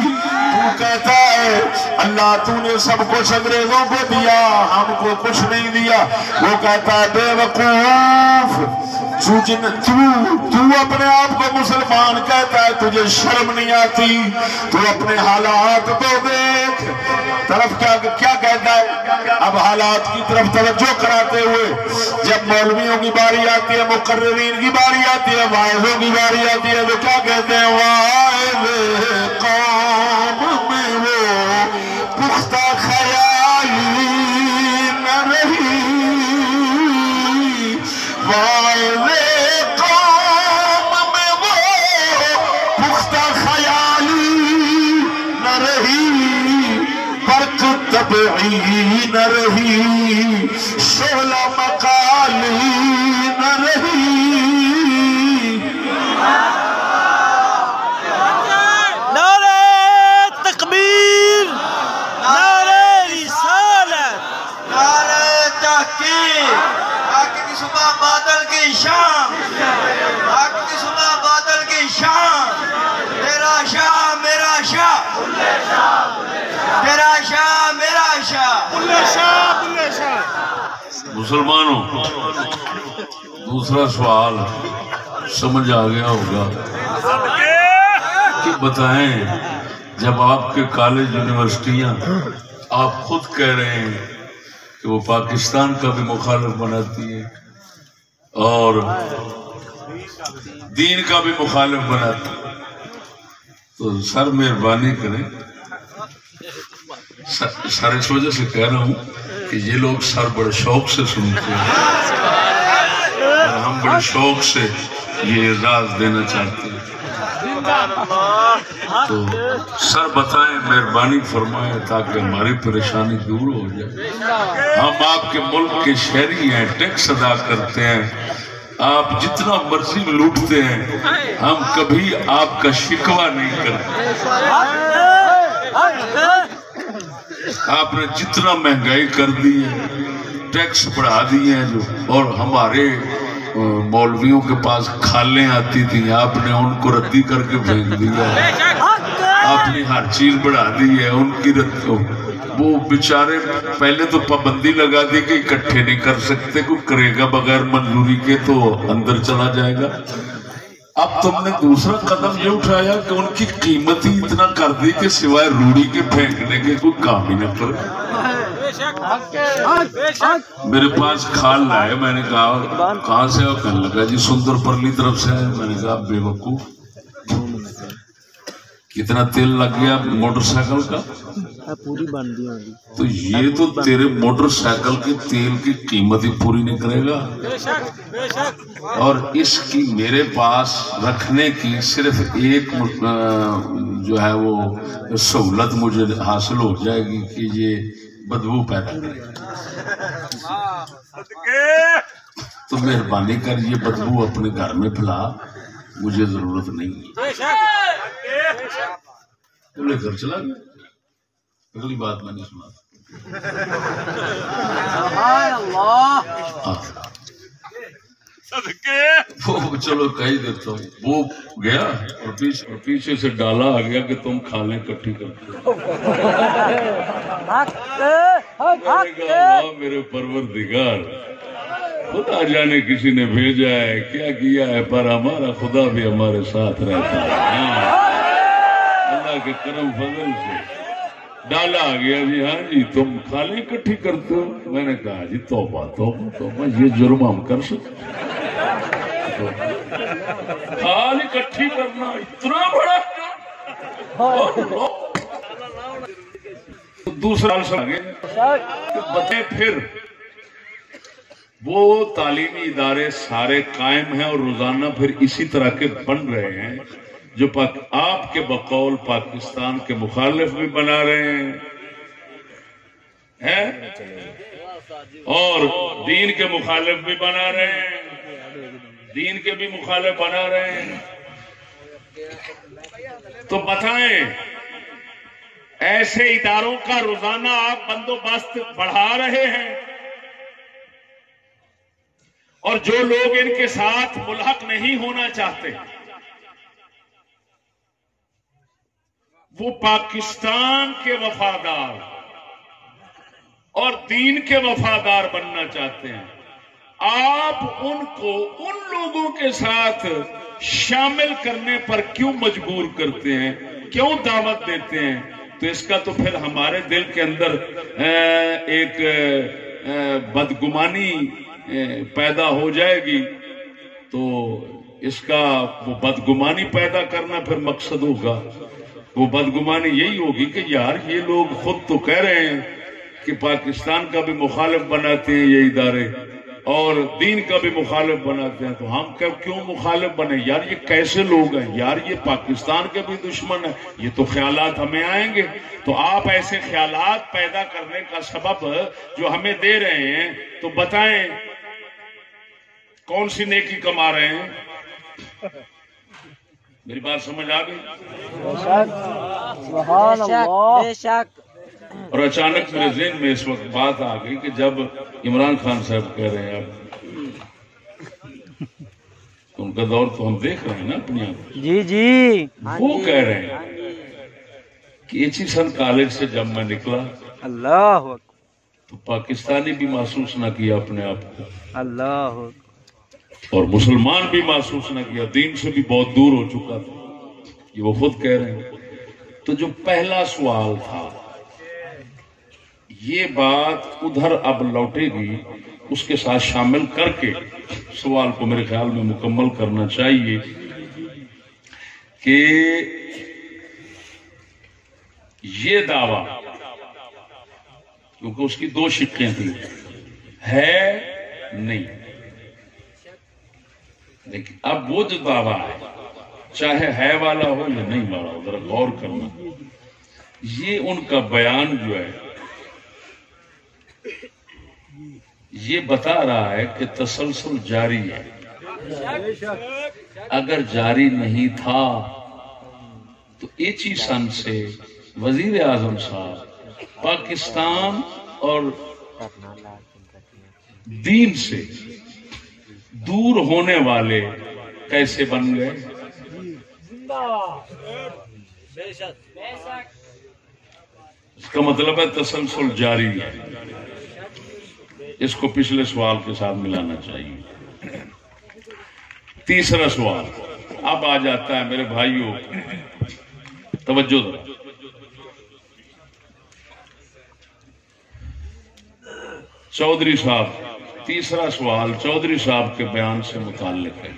تو کہتا ہے اللہ تو نے سب کچھ انگریزوں کو دیا، ہم کو کچھ نہیں دیا۔ وہ کہتا ہے بے وقوف، تو اپنے آپ کو مسلمان کہتا ہے، تجھے شرم نہیں آتی؟ تو اپنے حالات کو دیکھ، طرف کیا کہتا ہے؟ اب حالات کی طرف توجہ کراتے ہوئے جب مولویوں کی باری آتی ہے، مقررین کی باری آتی ہے، واعظوں کی باری آتی ہے، تو کیا کہتے ہیں؟ واعظ قوم میں وہ پختہ خیالی نہ رہی، واعظ قوم میں وہ پختہ خیالی نہ رہی، برق طبعی نہ رہی، شعلہ مقالی نہ رہی۔ نعرہ تکبیر، نعرہ رسالت، نعرہ تحقیق، آگ کی صبح بادل کی شام، آگ کی صبح بادل کی شام، تیرا شاہ میرا شاہ، تیرا شاہ میرا شاہ، مسلمانوں دوسرا سوال سمجھ آ گیا ہوگا کہ بتائیں جب آپ کے کالج یونیورسٹیاں آپ خود کہہ رہے ہیں کہ وہ پاکستان کا بھی مخالف بناتی ہے اور دین کا بھی مخالف بناتی ہے، تو سر مہربانی کریں، سر اس وجہ سے کہہ رہا ہوں کہ یہ لوگ سر بڑے شوق سے سنتے ہیں اور ہم بڑے شوق سے یہ اعزاز دینا چاہتے ہیں، تو سر بتائیں، مہربانی فرمائیں تاکہ ہماری پریشانی دور ہو جائے۔ ہم آپ کے ملک کے شہری ہیں، ٹیکس ادا کرتے ہیں، آپ جتنا مرضی لوٹتے ہیں، ہم کبھی آپ کا شکوہ نہیں کرتے۔ آپ نے جتنا مہنگائی کر دی ہے، ٹیکس بڑھا دیے ہیں جو، اور ہمارے مولویوں کے پاس کھالیں آتی تھیں، آپ نے ان کو ردی کر کے پھینک دیا ہے، آپ نے ہر چیز بڑھا دی ہے ان کی رد کو۔ وہ بیچارے پہلے تو پابندی لگا دی کہ اکٹھے نہیں کر سکتے، کوئی کرے گا بغیر منظوری کے تو اندر چلا جائے گا۔ اب تم نے دوسرا قدم یہ اٹھایا کہ ان کی قیمت ہی اتنا کر دی کہ سوائے روڑی کے پھینکنے کے کوئی کام ہی نہ کرے۔ میرے پاس کھال لائے، میں نے کہا کہاں سے ہو؟ کہنے لگا جی سندر پرلی طرف سے ہے۔ میں نے کہا بے وقوف، کتنا تیل لگ گیا موٹر سائیکل کا؟ پوری بن دی ہوگی تو یہ تو تیرے موٹر سائیکل کے تیل کی قیمت ہی پوری نہیں کرے گا، اور اس کی میرے پاس رکھنے کی صرف ایک جو ہے وہ سہولت مجھے حاصل ہو جائے گی کہ یہ بدبو پیدا کرے گا۔ تو مہربانی کر یہ بدبو اپنے گھر میں پھیلا، مجھے ضرورت نہیں ہے۔ تو لے کر چلا گیا، اگلی بات میں نے سنا۔ وہ چلو کہی دیتا ہوں، وہ گیا اور پیچھے سے ڈالا آ گیا کہ تم کھالیں کٹھی کرتے ہو۔ میں نے کہا واہ میرے پروردگار، خدا جانے کسی نے بھیجا ہے کیا کیا ہے، پر ہمارا خدا بھی ہمارے ساتھ رہتا ہے۔ اللہ کے کرم فضل سے ڈالا آ گیا جی، ہاں جی تم کھالیں اکٹھی کرتے ہو۔ میں نے کہا جی توبہ توبہ توبہ، یہ جرم ہم کر سکتے؟ کھال اکٹھی کرنا اتنا بڑا؟ دوسرا بتائیں پھر وہ تعلیمی ادارے سارے قائم ہیں اور روزانہ پھر اسی طرح کے بن رہے ہیں جو آپ کے بقول پاکستان کے مخالف بھی بنا رہے ہیں اور دین کے مخالف بھی بنا رہے ہیں، دین کے بھی مخالف بنا رہے ہیں۔ تو بتائیں ایسے اداروں کا روزانہ آپ بندوبست بڑھا رہے ہیں اور جو لوگ ان کے ساتھ ملحق نہیں ہونا چاہتے وہ پاکستان کے وفادار اور دین کے وفادار بننا چاہتے ہیں، آپ ان کو ان لوگوں کے ساتھ شامل کرنے پر کیوں مجبور کرتے ہیں، کیوں دعوت دیتے ہیں؟ تو اس کا تو پھر ہمارے دل کے اندر ایک بدگمانی پیدا ہو جائے گی، تو اس کا وہ بدگمانی پیدا کرنا پھر مقصد ہوگا۔ وہ بدگمانی یہی ہوگی کہ یار یہ لوگ خود تو کہہ رہے ہیں کہ پاکستان کا بھی مخالف بناتے ہیں یہ ادارے اور دین کا بھی مخالف بناتے ہیں، تو ہم کیوں مخالف بنے؟ یار یہ کیسے لوگ ہیں یار، یہ پاکستان کے بھی دشمن ہیں، یہ تو خیالات ہمیں آئیں گے۔ تو آپ ایسے خیالات پیدا کرنے کا سبب جو ہمیں دے رہے ہیں، تو بتائیں کون سی نیکی کما رہے ہیں؟ میری بات سمجھ آ گئی؟ بے شک۔ اور اچانک میرے ذہن میں اس وقت بات آ گئی کہ جب عمران خان صاحب کہہ رہے ہیں اب ان کا دور تو ہم دیکھ رہے ہیں نا اپنی آنکھوں سے، جی جی وہ کہہ رہے ہیں کہ ایچیسن کالج سے جب میں نکلا اللہ تو پاکستانی بھی محسوس نہ کیا اپنے آپ کو، اللہ اور مسلمان بھی محسوس نہ کیا، دین سے بھی بہت دور ہو چکا تھا، یہ وہ خود کہہ رہے ہیں۔ تو جو پہلا سوال تھا یہ بات ادھر اب لوٹے گی، اس کے ساتھ شامل کر کے سوال کو میرے خیال میں مکمل کرنا چاہیے کہ یہ دعویٰ، کیونکہ اس کی دو شقیں تھیں، ہے نہیں، لیکن اب وہ جو دعویٰ ہے چاہے ہے والا ہو یا نہیں والا ہو، ذرا غور کرنا، یہ ان کا بیان جو ہے یہ بتا رہا ہے کہ تسلسل جاری ہے۔ اگر جاری نہیں تھا تو ایچیسن سے وزیر اعظم صاحب پاکستان اور دین سے دور ہونے والے کیسے بن گئے؟ اس کا مطلب ہے تسلسل جاری ہے۔ اس کو پچھلے سوال کے ساتھ ملانا چاہیے۔ تیسرا سوال اب آ جاتا ہے میرے بھائیوں، توجہ دو، چودھری صاحب، تیسرا سوال چودھری صاحب کے بیان سے متعلق ہے۔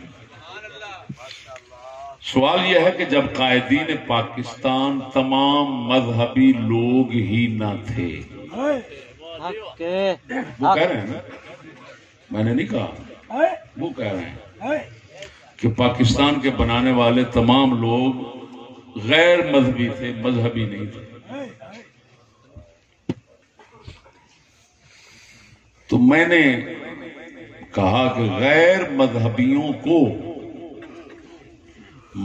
سوال یہ ہے کہ جب قائدین پاکستان تمام مذہبی لوگ ہی نہ تھے، وہ کہہ رہے ہیں نا، میں نے نہیں کہا، وہ کہہ رہے ہیں کہ پاکستان کے بنانے والے تمام لوگ غیر مذہبی تھے، مذہبی نہیں تھے، تو میں نے کہا کہ غیر مذہبیوں کو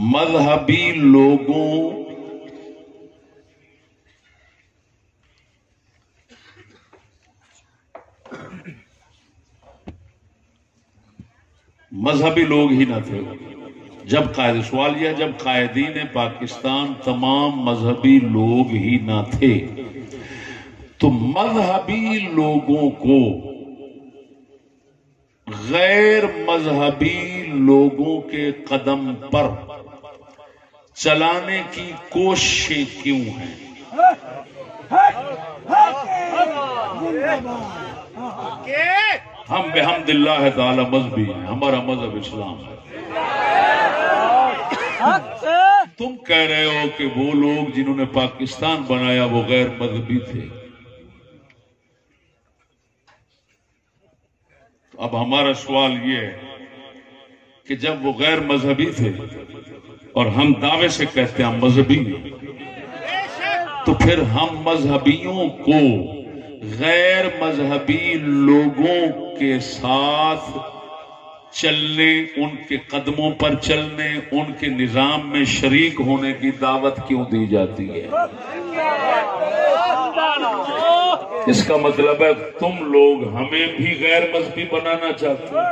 مذہبی لوگوں مذہبی لوگ ہی نہ تھے جب سوال یہ جب قائدین پاکستان تمام مذہبی لوگ ہی نہ تھے تو مذہبی لوگوں کو غیر مذہبی لوگوں کے قدم پر چلانے کی کوششیں کیوں ہیں؟ ہم بحمد اللہ تعالی مذہبی ہیں، ہمارا مذہب اسلام ہے۔ تم کہہ رہے ہو کہ وہ لوگ جنہوں نے پاکستان بنایا وہ غیر مذہبی تھے۔ اب ہمارا سوال یہ ہے کہ جب وہ غیر مذہبی تھے اور ہم دعوے سے کہتے ہیں ہم مذہبی ہیں، تو پھر ہم مذہبیوں کو غیر مذہبی لوگوں کے ساتھ چلنے، ان کے قدموں پر چلنے، ان کے نظام میں شریک ہونے کی دعوت کیوں دی جاتی ہے؟ اس کا مطلب ہے تم لوگ ہمیں بھی غیر مذہبی بنانا چاہتے ہیں۔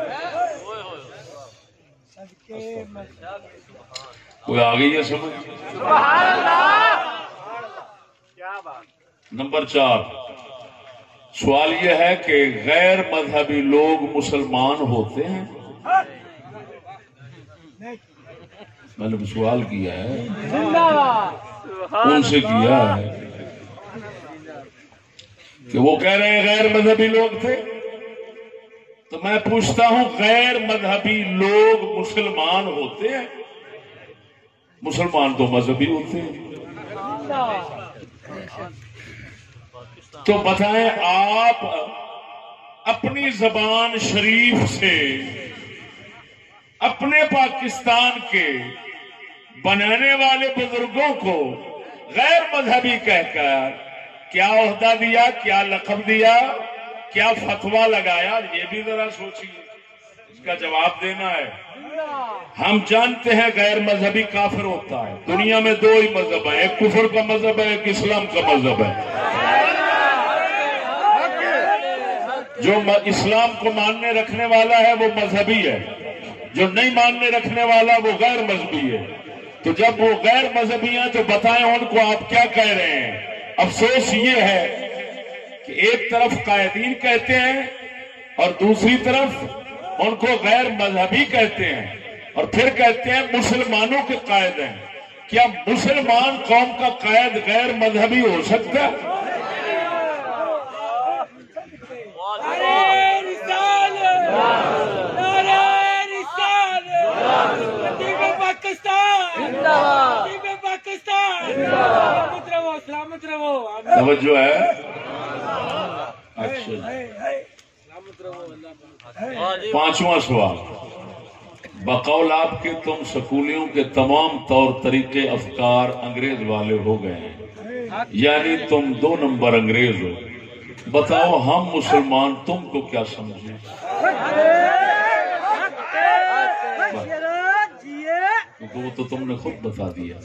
کوئی آ گئی ہے سمجھ؟ نمبر 4 سوال یہ ہے کہ غیر مذہبی لوگ مسلمان ہوتے ہیں؟ میں نے سوال کیا ہے، ان سے کیا ہے کہ وہ کہہ رہے ہیں غیر مذہبی لوگ تھے، تو میں پوچھتا ہوں غیر مذہبی لوگ مسلمان ہوتے ہیں؟ مسلمان تو مذہبی ہوتے ہیں۔ تو بتائیں آپ اپنی زبان شریف سے اپنے پاکستان کے بنانے والے بزرگوں کو غیر مذہبی کہہ کر کیا عہدہ دیا، کیا لقب دیا، کیا فتویٰ لگایا؟ یہ بھی ذرا سوچیے، اس کا جواب دینا ہے۔ ہم جانتے ہیں غیر مذہبی کافر ہوتا ہے۔ دنیا میں 2 ہی مذہب ہیں، ایک کفر کا مذہب ہے، ایک اسلام کا مذہب ہے۔ جو اسلام کو ماننے رکھنے والا ہے وہ مذہبی ہے، جو نہیں ماننے رکھنے والا وہ غیر مذہبی ہے۔ تو جب وہ غیر مذہبی ہیں تو بتائیں ان کو آپ کیا کہہ رہے ہیں؟ افسوس یہ ہے کہ ایک طرف قائدین کہتے ہیں اور دوسری طرف ان کو غیر مذہبی کہتے ہیں، اور پھر کہتے ہیں مسلمانوں کے قائد ہیں۔ کیا مسلمان قوم کا قائد غیر مذہبی ہو سکتا ہے؟ توجہ ہے؟ اچھا، 5واں سوال، بقول آپ کے تم سکولیوں کے تمام طور طریقے افکار انگریز والے ہو گئے ہیں، یعنی تم 2 نمبر انگریز ہو۔ بتاؤ ہم مسلمان تم کو کیا سمجھیں؟ وہ تو تم نے خود بتا دیا۔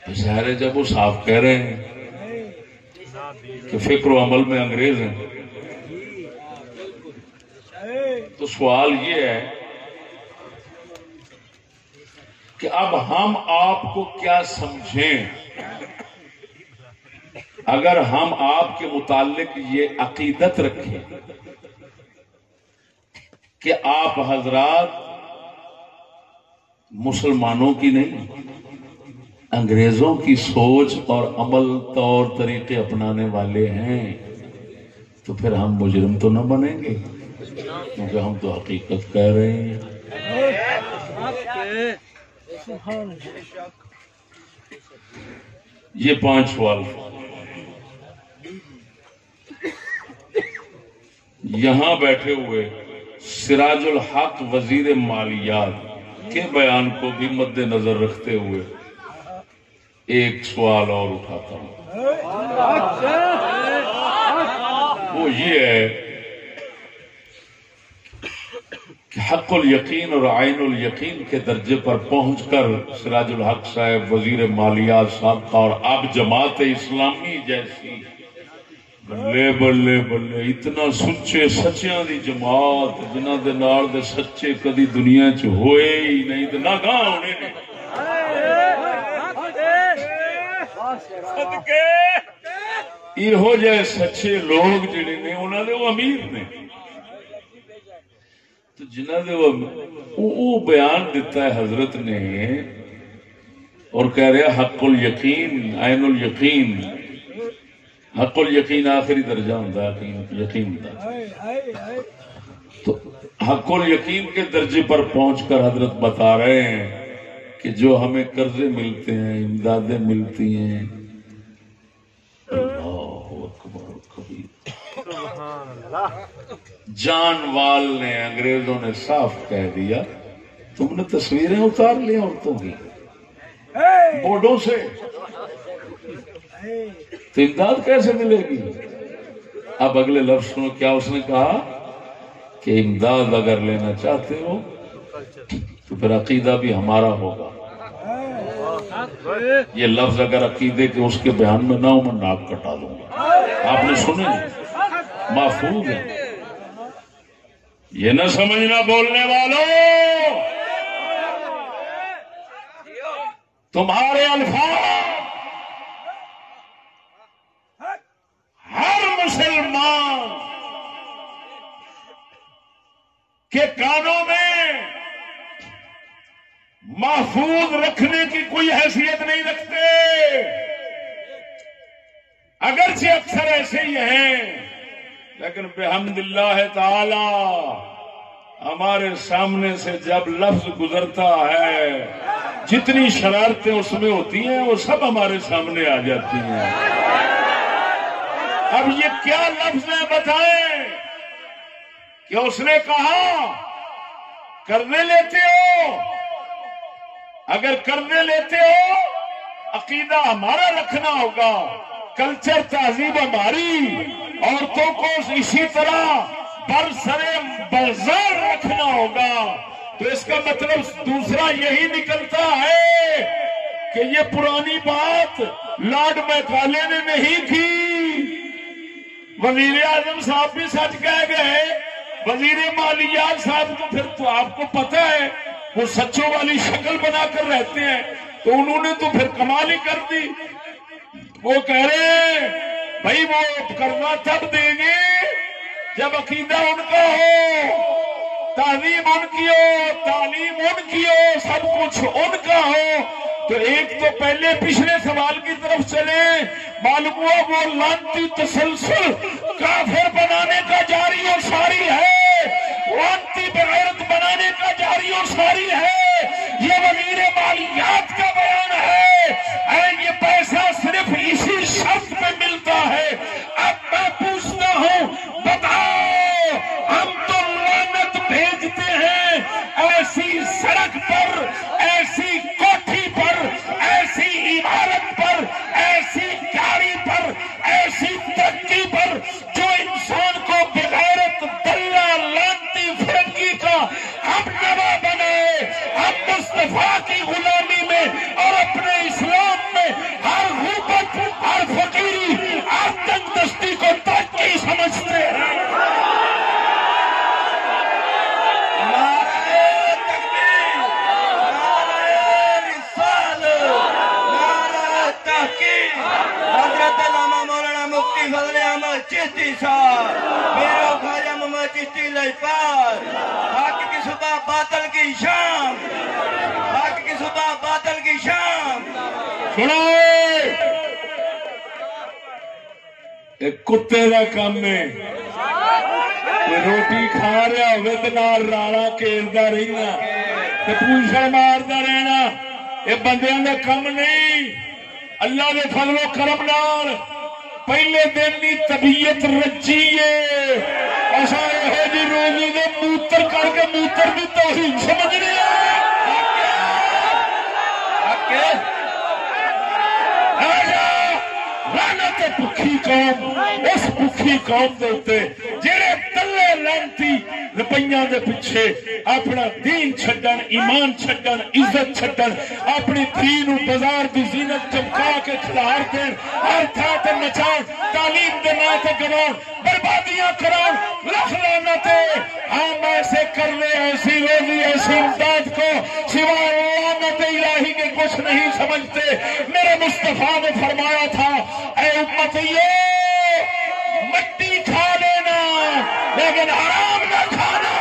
ظاہر ہے جب وہ صاف کہہ رہے ہیں کہ فکر و عمل میں انگریز ہیں، تو سوال یہ ہے کہ اب ہم آپ کو کیا سمجھیں اگر ہم آپ کے متعلق یہ عقیدت رکھیں کہ آپ حضرات مسلمانوں کی نہیں انگریزوں کی سوچ اور عمل طور طریقے اپنانے والے ہیں، تو پھر ہم مجرم تو نہ بنیں گے، کیونکہ ہم تو حقیقت کہہ رہے ہیں۔ یہ 5 سوال یہاں بیٹھے ہوئے سراج الحق وزیر مالیات کے بیان کو بھی مد نظر رکھتے ہوئے ایک سوال اور اٹھاتا ہوں، وہ یہ ہے کہ حق الیقین اور عین الیقین کے درجے پر پہنچ کر سراج الحق صاحب وزیر مالیات سابقہ اور اب جماعت اسلامی جیسی بلے بلے بلے اتنا سچے سچیاں دی جماعت جنہاں دے نال دے سچے کدی دنیا چ ہوئے ہی نہیں تے نہ گاں ہونے نے صدقے ایہو جے سچے لوگ جڑے نے انہاں دے وہ امیر نے تو جنہاں دے وہ بیان دیتا ہے حضرت نے اور کہہ رہا حق الیقین عین الیقین حق الیقین آخری درجہ ہوتا ہے یقین دا تو حق الیقین کے درجے پر پہنچ کر حضرت بتا رہے ہیں کہ جو ہمیں قرضے ملتے ہیں امدادیں ملتی ہیں اللہ اکبر کبیر جان وال نے انگریزوں نے صاف کہہ دیا تم نے تصویریں اتار لی عورتوں کی بورڈوں سے تو امداد کیسے ملے گی؟ اب اگلے لفظ سنو کیا اس نے کہا کہ امداد اگر لینا چاہتے ہو تو پھر عقیدہ بھی ہمارا ہوگا. یہ لفظ اگر عقیدے کے اس کے بیان میں نہ ہو میں ناک کٹا دوں گا. آپ نے سنے محفوظ ہے یہ نہ سمجھنا بولنے والوں تمہارے الفاظ ہر مسلمان کے کانوں میں محفوظ رکھنے کی کوئی حیثیت نہیں رکھتے. اگرچہ اکثر ایسے ہی ہیں لیکن بحمد اللہ تعالی ہمارے سامنے سے جب لفظ گزرتا ہے جتنی شرارتیں اس میں ہوتی ہیں وہ سب ہمارے سامنے آ جاتی ہیں. اب یہ کیا لفظ ہے بتائیں کہ اس نے کہا کرنے لیتے ہو, اگر کرنے لیتے ہو عقیدہ ہمارا رکھنا ہوگا, کلچر تہذیب ہماری, عورتوں کو اسی طرح برسرے برزر رکھنا ہوگا. تو اس کا مطلب دوسرا یہی نکلتا ہے کہ یہ پرانی بات لارڈ میکالے نے نہیں کی. وزیر اعظم صاحب بھی سچ کہہ گئے, وزیر مالیات صاحب تو پھر تو آپ کو پتہ ہے وہ سچوں والی شکل بنا کر رہتے ہیں, تو انہوں نے تو پھر کمال ہی کر دی. وہ کہہ رہے ہیں بھائی وہ کرنا تب دیں گے جب عقیدہ ان کا ہو, تعلیم ان کی ہو, تعلیم ان کی ہو, سب کچھ ان کا ہو. تو ایک تو پہلے پچھلے سوال کی طرف چلے, معلوم ہوا وہ لانتی تسلسل کافر بنانے کا جاری اور ساری ہے, لانتی بغیرت بنانے کا جاری اور ساری ہے. یہ وزیر مالیات کا بیان ہے, یہ پیسہ صرف اسی شرط پہ ملتا ہے. اب میں پوچھتا ہوں بتاؤ, ہم تو لعنت بھیجتے ہیں ایسی سڑک پر, ایسی کوٹھی پر, ایسی عمارت پر, ایسی گاڑی پر, ایسی ترقی پر جو انسان کو بغیرت دلہ لانتی فرنگی کا ہم نوا بنائے. ہم مصطفیٰ کی غلامی میں اور اپنے اسلام میں ہر غربت, ہر فقیری, ہر تنگ دستی کو ترقی سمجھتے ہیں. حضرت علامہ مولانا مفتی فضل احمد چشتی صاحب, میرا خواجہ محمد چشتی لجپال, حق کی صبح باطل کی شام, حق کی صبح باطل کی شام. سنو ایک کتے کا کام ہے, روٹی کھا رہا ہوئے تو نال راڑا کھیلتا رہنا, پوچھا مارتا رہنا, یہ بندیاں کا کم نہیں. اللہ دے فضل و کرم نال پہلے دن کی طبیعت رجی ہے, ایسا یہو جی روزی دے موتر کر کے موتر کی توہین سمجھنی ہے. لعنت بھکھی قوم, اس بھکھی قوم دے اوتے جڑے تلے لعنتی لانتی روپیاں دے پیچھے اپنا دین چھڈن، ایمان چھڈن، عزت چھڈن، اپنی دھی نو بازار دی زینت چمکا کے کھلار دین، ہر تھاں تے نچاؤ، تعلیم دے ناں تے گواؤ، بربادیاں کراؤ، لکھ لعنت ہے۔ ہم ایسے کرنے، ایسی روزی، ایسی امداد کو سوائے لعنت الہی کے کچھ نہیں سمجھتے۔ میرے مصطفیٰ نے فرمایا تھا، اے امتیو مٹی کھا لینا لیکن حرام نہ کھانا۔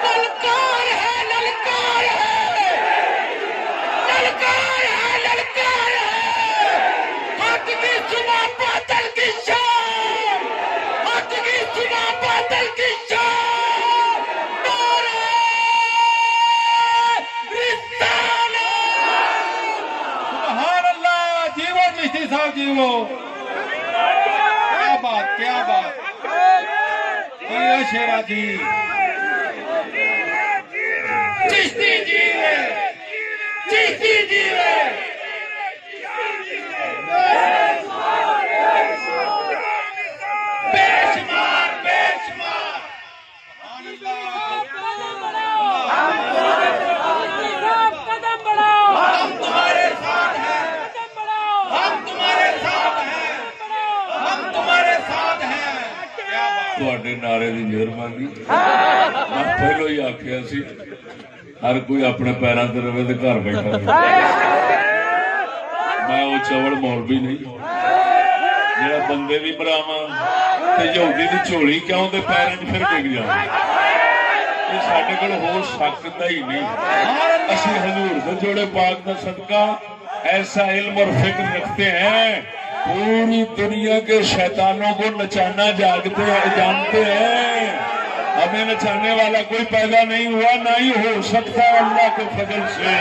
للکار ہے، للکار ہے، للکار ہے، للکار ہے۔ حق کی صبح باطل کی شام، حق کی صبح باطل کی شام، نعرہ رسالہ۔ سبحان اللہ، جیو چشتی صاحب جیو، کیا بات، کیا بات، یہ شیرا جی چشتی جیوے، چشتی جیوے۔ بے شمار، بے شمار۔ قدم بڑھاؤ، ہم تمہارے ساتھ ہیں، ہم تمہارے ساتھ ہیں، ہم تمہارے ساتھ ہیں۔ کیا بات، تواڈے نعرے دی مہربانی۔ میں پہلو ہی آخیا سی ہر کوئی اپنے پیراں تے رہے تے گھر بیٹھا رہے۔ میں وہ چوڑ مولوی نہیں جڑا بندے بھی مراواں تے یہودی دی جھولی کیوں دے پیراں وچ پھر ڈگ جاواں۔ یہ ساڈے کول ہور سکدا ہی نہیں۔ اسی حضور دے جوڑے پاک دا صدقہ ایسا علم اور فکر رکھتے ہیں، پوری دنیا کے شیطانوں کو نچانا جانتے ہیں۔ ہمیں نچانے والا کوئی پیدا نہیں ہوا، نہ ہی ہو سکتا اللہ کے فضل سے۔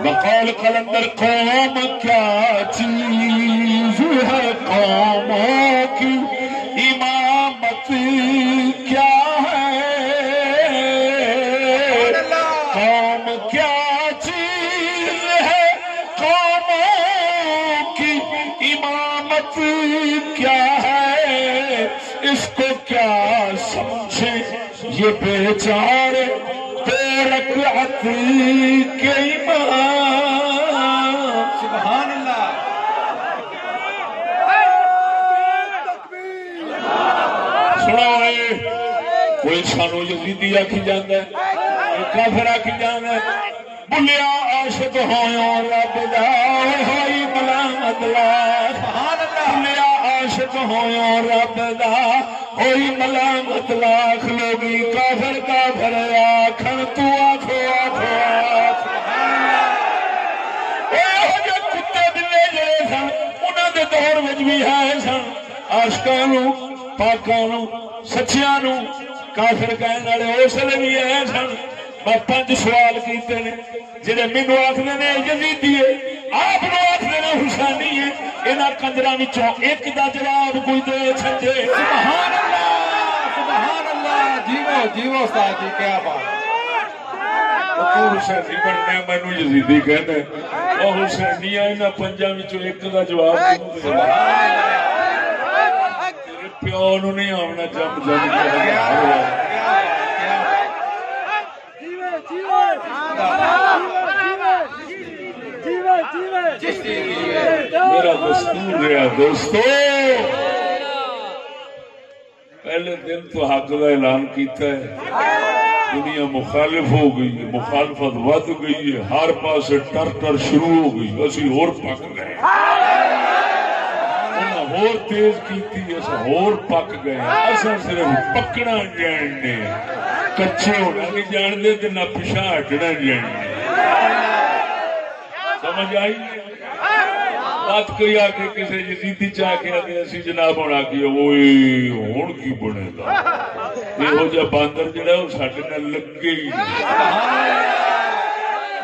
بقول قلندر قوم کیا چیز ہے، قوموں کی امامت کیا ہے، قوم کیا چیز ہے، قوموں کی امامت کیا ہے، اس کو کیا سمجھے یہ بیچارے بے رکعت کے امام۔ سبحان اللہ، سنا ہے کوئی سانو یزیدی آکھی جاندہ ہے، کوئی کافر آکھی جاندہ ہے، بلیا عاشق ہوئے رب دا ہوئی ملامت لاکھ، بلیا عاشق ہوئے رب دا ہوئی ملامت لاکھ، لوگی کافر کافر آکھن تو آکھو آکھو آکھ۔ جو کتے بلے جڑے سن انہاں دے دور وچ بھی ہے سن، عاشقاں نو، پاکاں نو، سچیاں نو کافر کہن والے اس لیے بھی ہے سن۔ میں 5 سوال کیتے نے، جڑے مینو آخر نے یزیدی ہے، آپ آخر نے حسینی ہے، انہاں کنجراں وچوں ایک دا جواب کوئی دے چھڈے۔ سبحان اللہ، سبحان اللہ، جیو جیو استاد جی، کیا بات۔ تو حسینی بننا مینو یزیدی کہنا، اور حسینی انہاں 5 وچوں ایک دا جواب تیرے پیو نو نہیں آونا جم جم کے۔ میرا دستور رہا دوستو، پہلے دن تو حق کا اعلان کیتا ہے، دنیا مخالف ہو گئی ہے، مخالفت ود گئی ہے، ہر پاس ٹر ٹر شروع ہو گئی، اسی اور پک گئے، انہیں اور تیز کیتی، اصا اور پک گئے، اصا صرف پکنا جاننے، کچے ہونا نہیں جانتے تے نہ پیچھے ہٹنا جاننے۔ سمجھ آئی بات؟ کوئی آ کے کسی یزیدی چاہ کے آگے اسی جناب ہونا کی اوئے ہون کی بنے گا، یہ جا باندر جڑا وہ ساڈے نال لگے ہی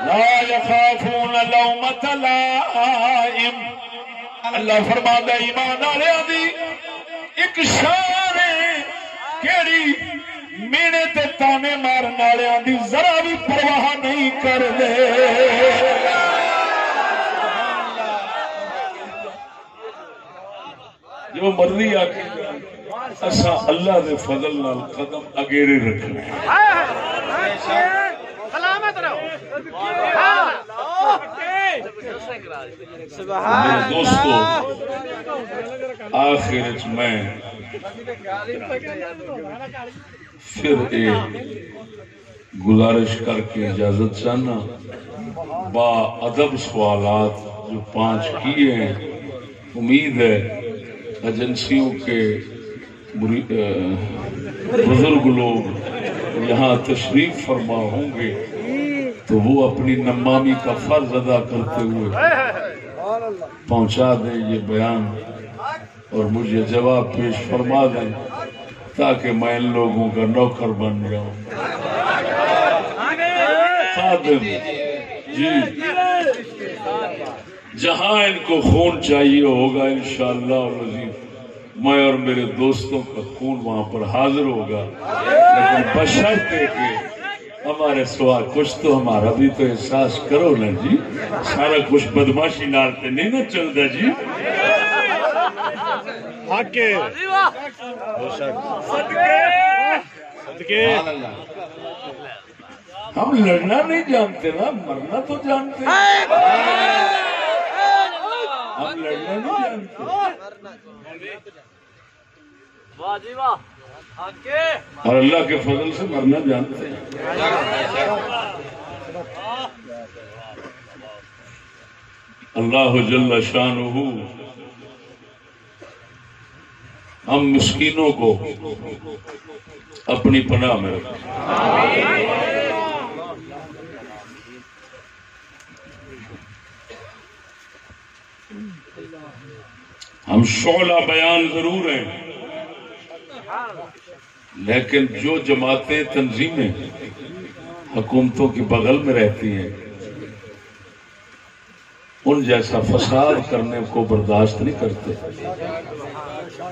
لا یخافون لومۃ لائم۔ اللہ فرماندا ایمان والےاں دی ایک شان ہے، کیڑی مینے تے تانے مارن والوں دی ذرا بھی پرواہ نہیں کر دے جو مرضی آکے اسا اللہ دے فضل نال قدم اگیرے رکھنے سلامت رہو میرے دوستو آخر میں پھر ایک گزارش کر کے اجازت چاہنا با ادب سوالات جو 5 کیے ہیں امید ہے ایجنسیوں کے بزرگ لوگ یہاں تشریف فرما ہوں گے تو وہ اپنی نمامی کا فرض ادا کرتے ہوئے پہنچا دیں یہ بیان اور مجھے جواب پیش فرما دیں تاکہ میں ان لوگوں کا نوکر بن جاؤں خادم جی جہاں ان کو خون چاہیے ہوگا انشاءاللہ العزیز میں اور میرے دوستوں کا خون وہاں پر حاضر ہوگا لیکن بشرطے کہ ہمارے سوال کچھ تو ہمارا بھی تو احساس کرو نا جی سارا کچھ بدماشی نالتے نہیں نا چلتا جی ہم لڑنا نہیں جانتے نا مرنا تو جانتے ہم لڑنا نہیں جانتے اور اللہ کے فضل سے مرنا جانتے ہیں اللہ جل شانہ ہم مسکینوں کو اپنی پناہ میں رکھیں ہم شعلہ بیان ضرور ہیں لیکن جو جماعتیں تنظیمیں حکومتوں کی بغل میں رہتی ہیں ان جیسا فساد کرنے کو برداشت نہیں کرتے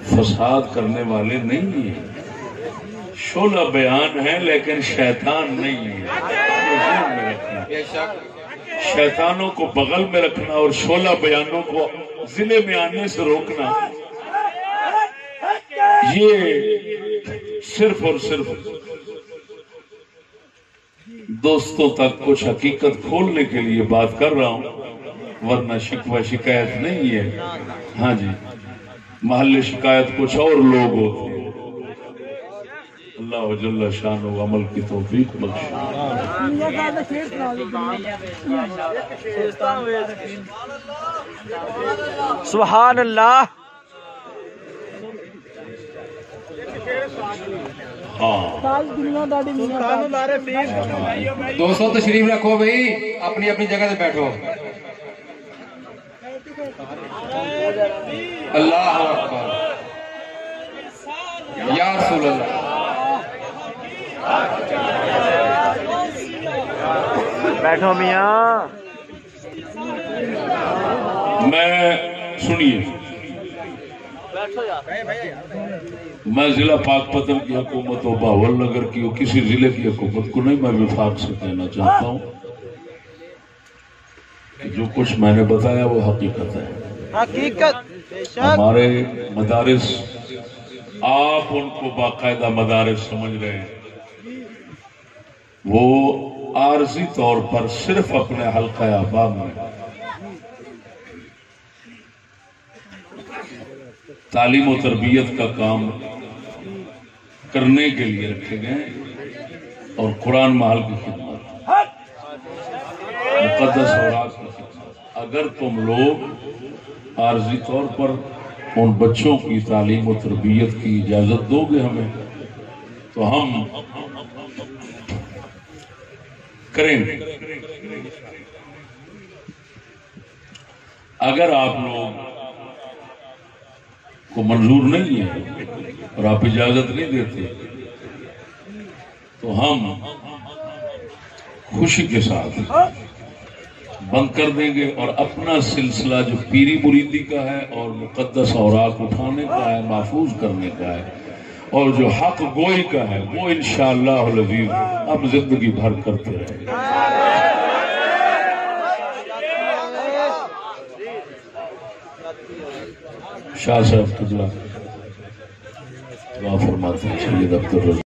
فساد کرنے والے نہیں ہیں شعلہ بیان ہے لیکن شیطان نہیں ہے شیطانوں کو بغل میں رکھنا اور شعلہ بیانوں کو ضلع میں آنے سے روکنا یہ صرف اور صرف دوستوں تک کچھ حقیقت کھولنے کے لیے بات کر رہا ہوں ورنہ شکوہ شکایت نہیں ہے ہاں جی محل شکایت کچھ اور لوگ ہوتے ہیں اللہ جل شانہ عمل کی توفیق بخشے سبحان اللہ دوستو تشریف رکھو بھائی اپنی اپنی جگہ سے بیٹھو اللہ اکبر یا رسول اللہ بیٹھو میاں میں سنیے میں ضلع پاک پتن کی حکومت و باول نگر کی اور کسی ضلع کی حکومت کو نہیں میں وفاق سے کہنا چاہتا ہوں کہ جو کچھ میں نے بتایا وہ حقیقت ہے حقیقت ہمارے مدارس آپ ان کو باقاعدہ مدارس سمجھ رہے ہیں وہ عارضی طور پر صرف اپنے حلقہ آبا میں تعلیم و تربیت کا کام کرنے کے لیے رکھے گئے اور قرآن محل کی خدمت مقدس اوراق کی خدمت اگر تم لوگ عارضی طور پر ان بچوں کی تعلیم و تربیت کی اجازت دو گے ہمیں تو ہم کریں گے اگر آپ لوگ کو منظور نہیں ہے اور آپ اجازت نہیں دیتے تو ہم خوشی کے ساتھ بند کر دیں گے اور اپنا سلسلہ جو پیری مریدی کا ہے اور مقدس اوراق اٹھانے کا ہے محفوظ کرنے کا ہے اور جو حق گوئی کا ہے وہ انشاءاللہ العزیز ہم زندگی بھر کرتے رہیں گے. شاہ صاحب قبلہ دعا فرماتے ہیں. سید عبدالرزاق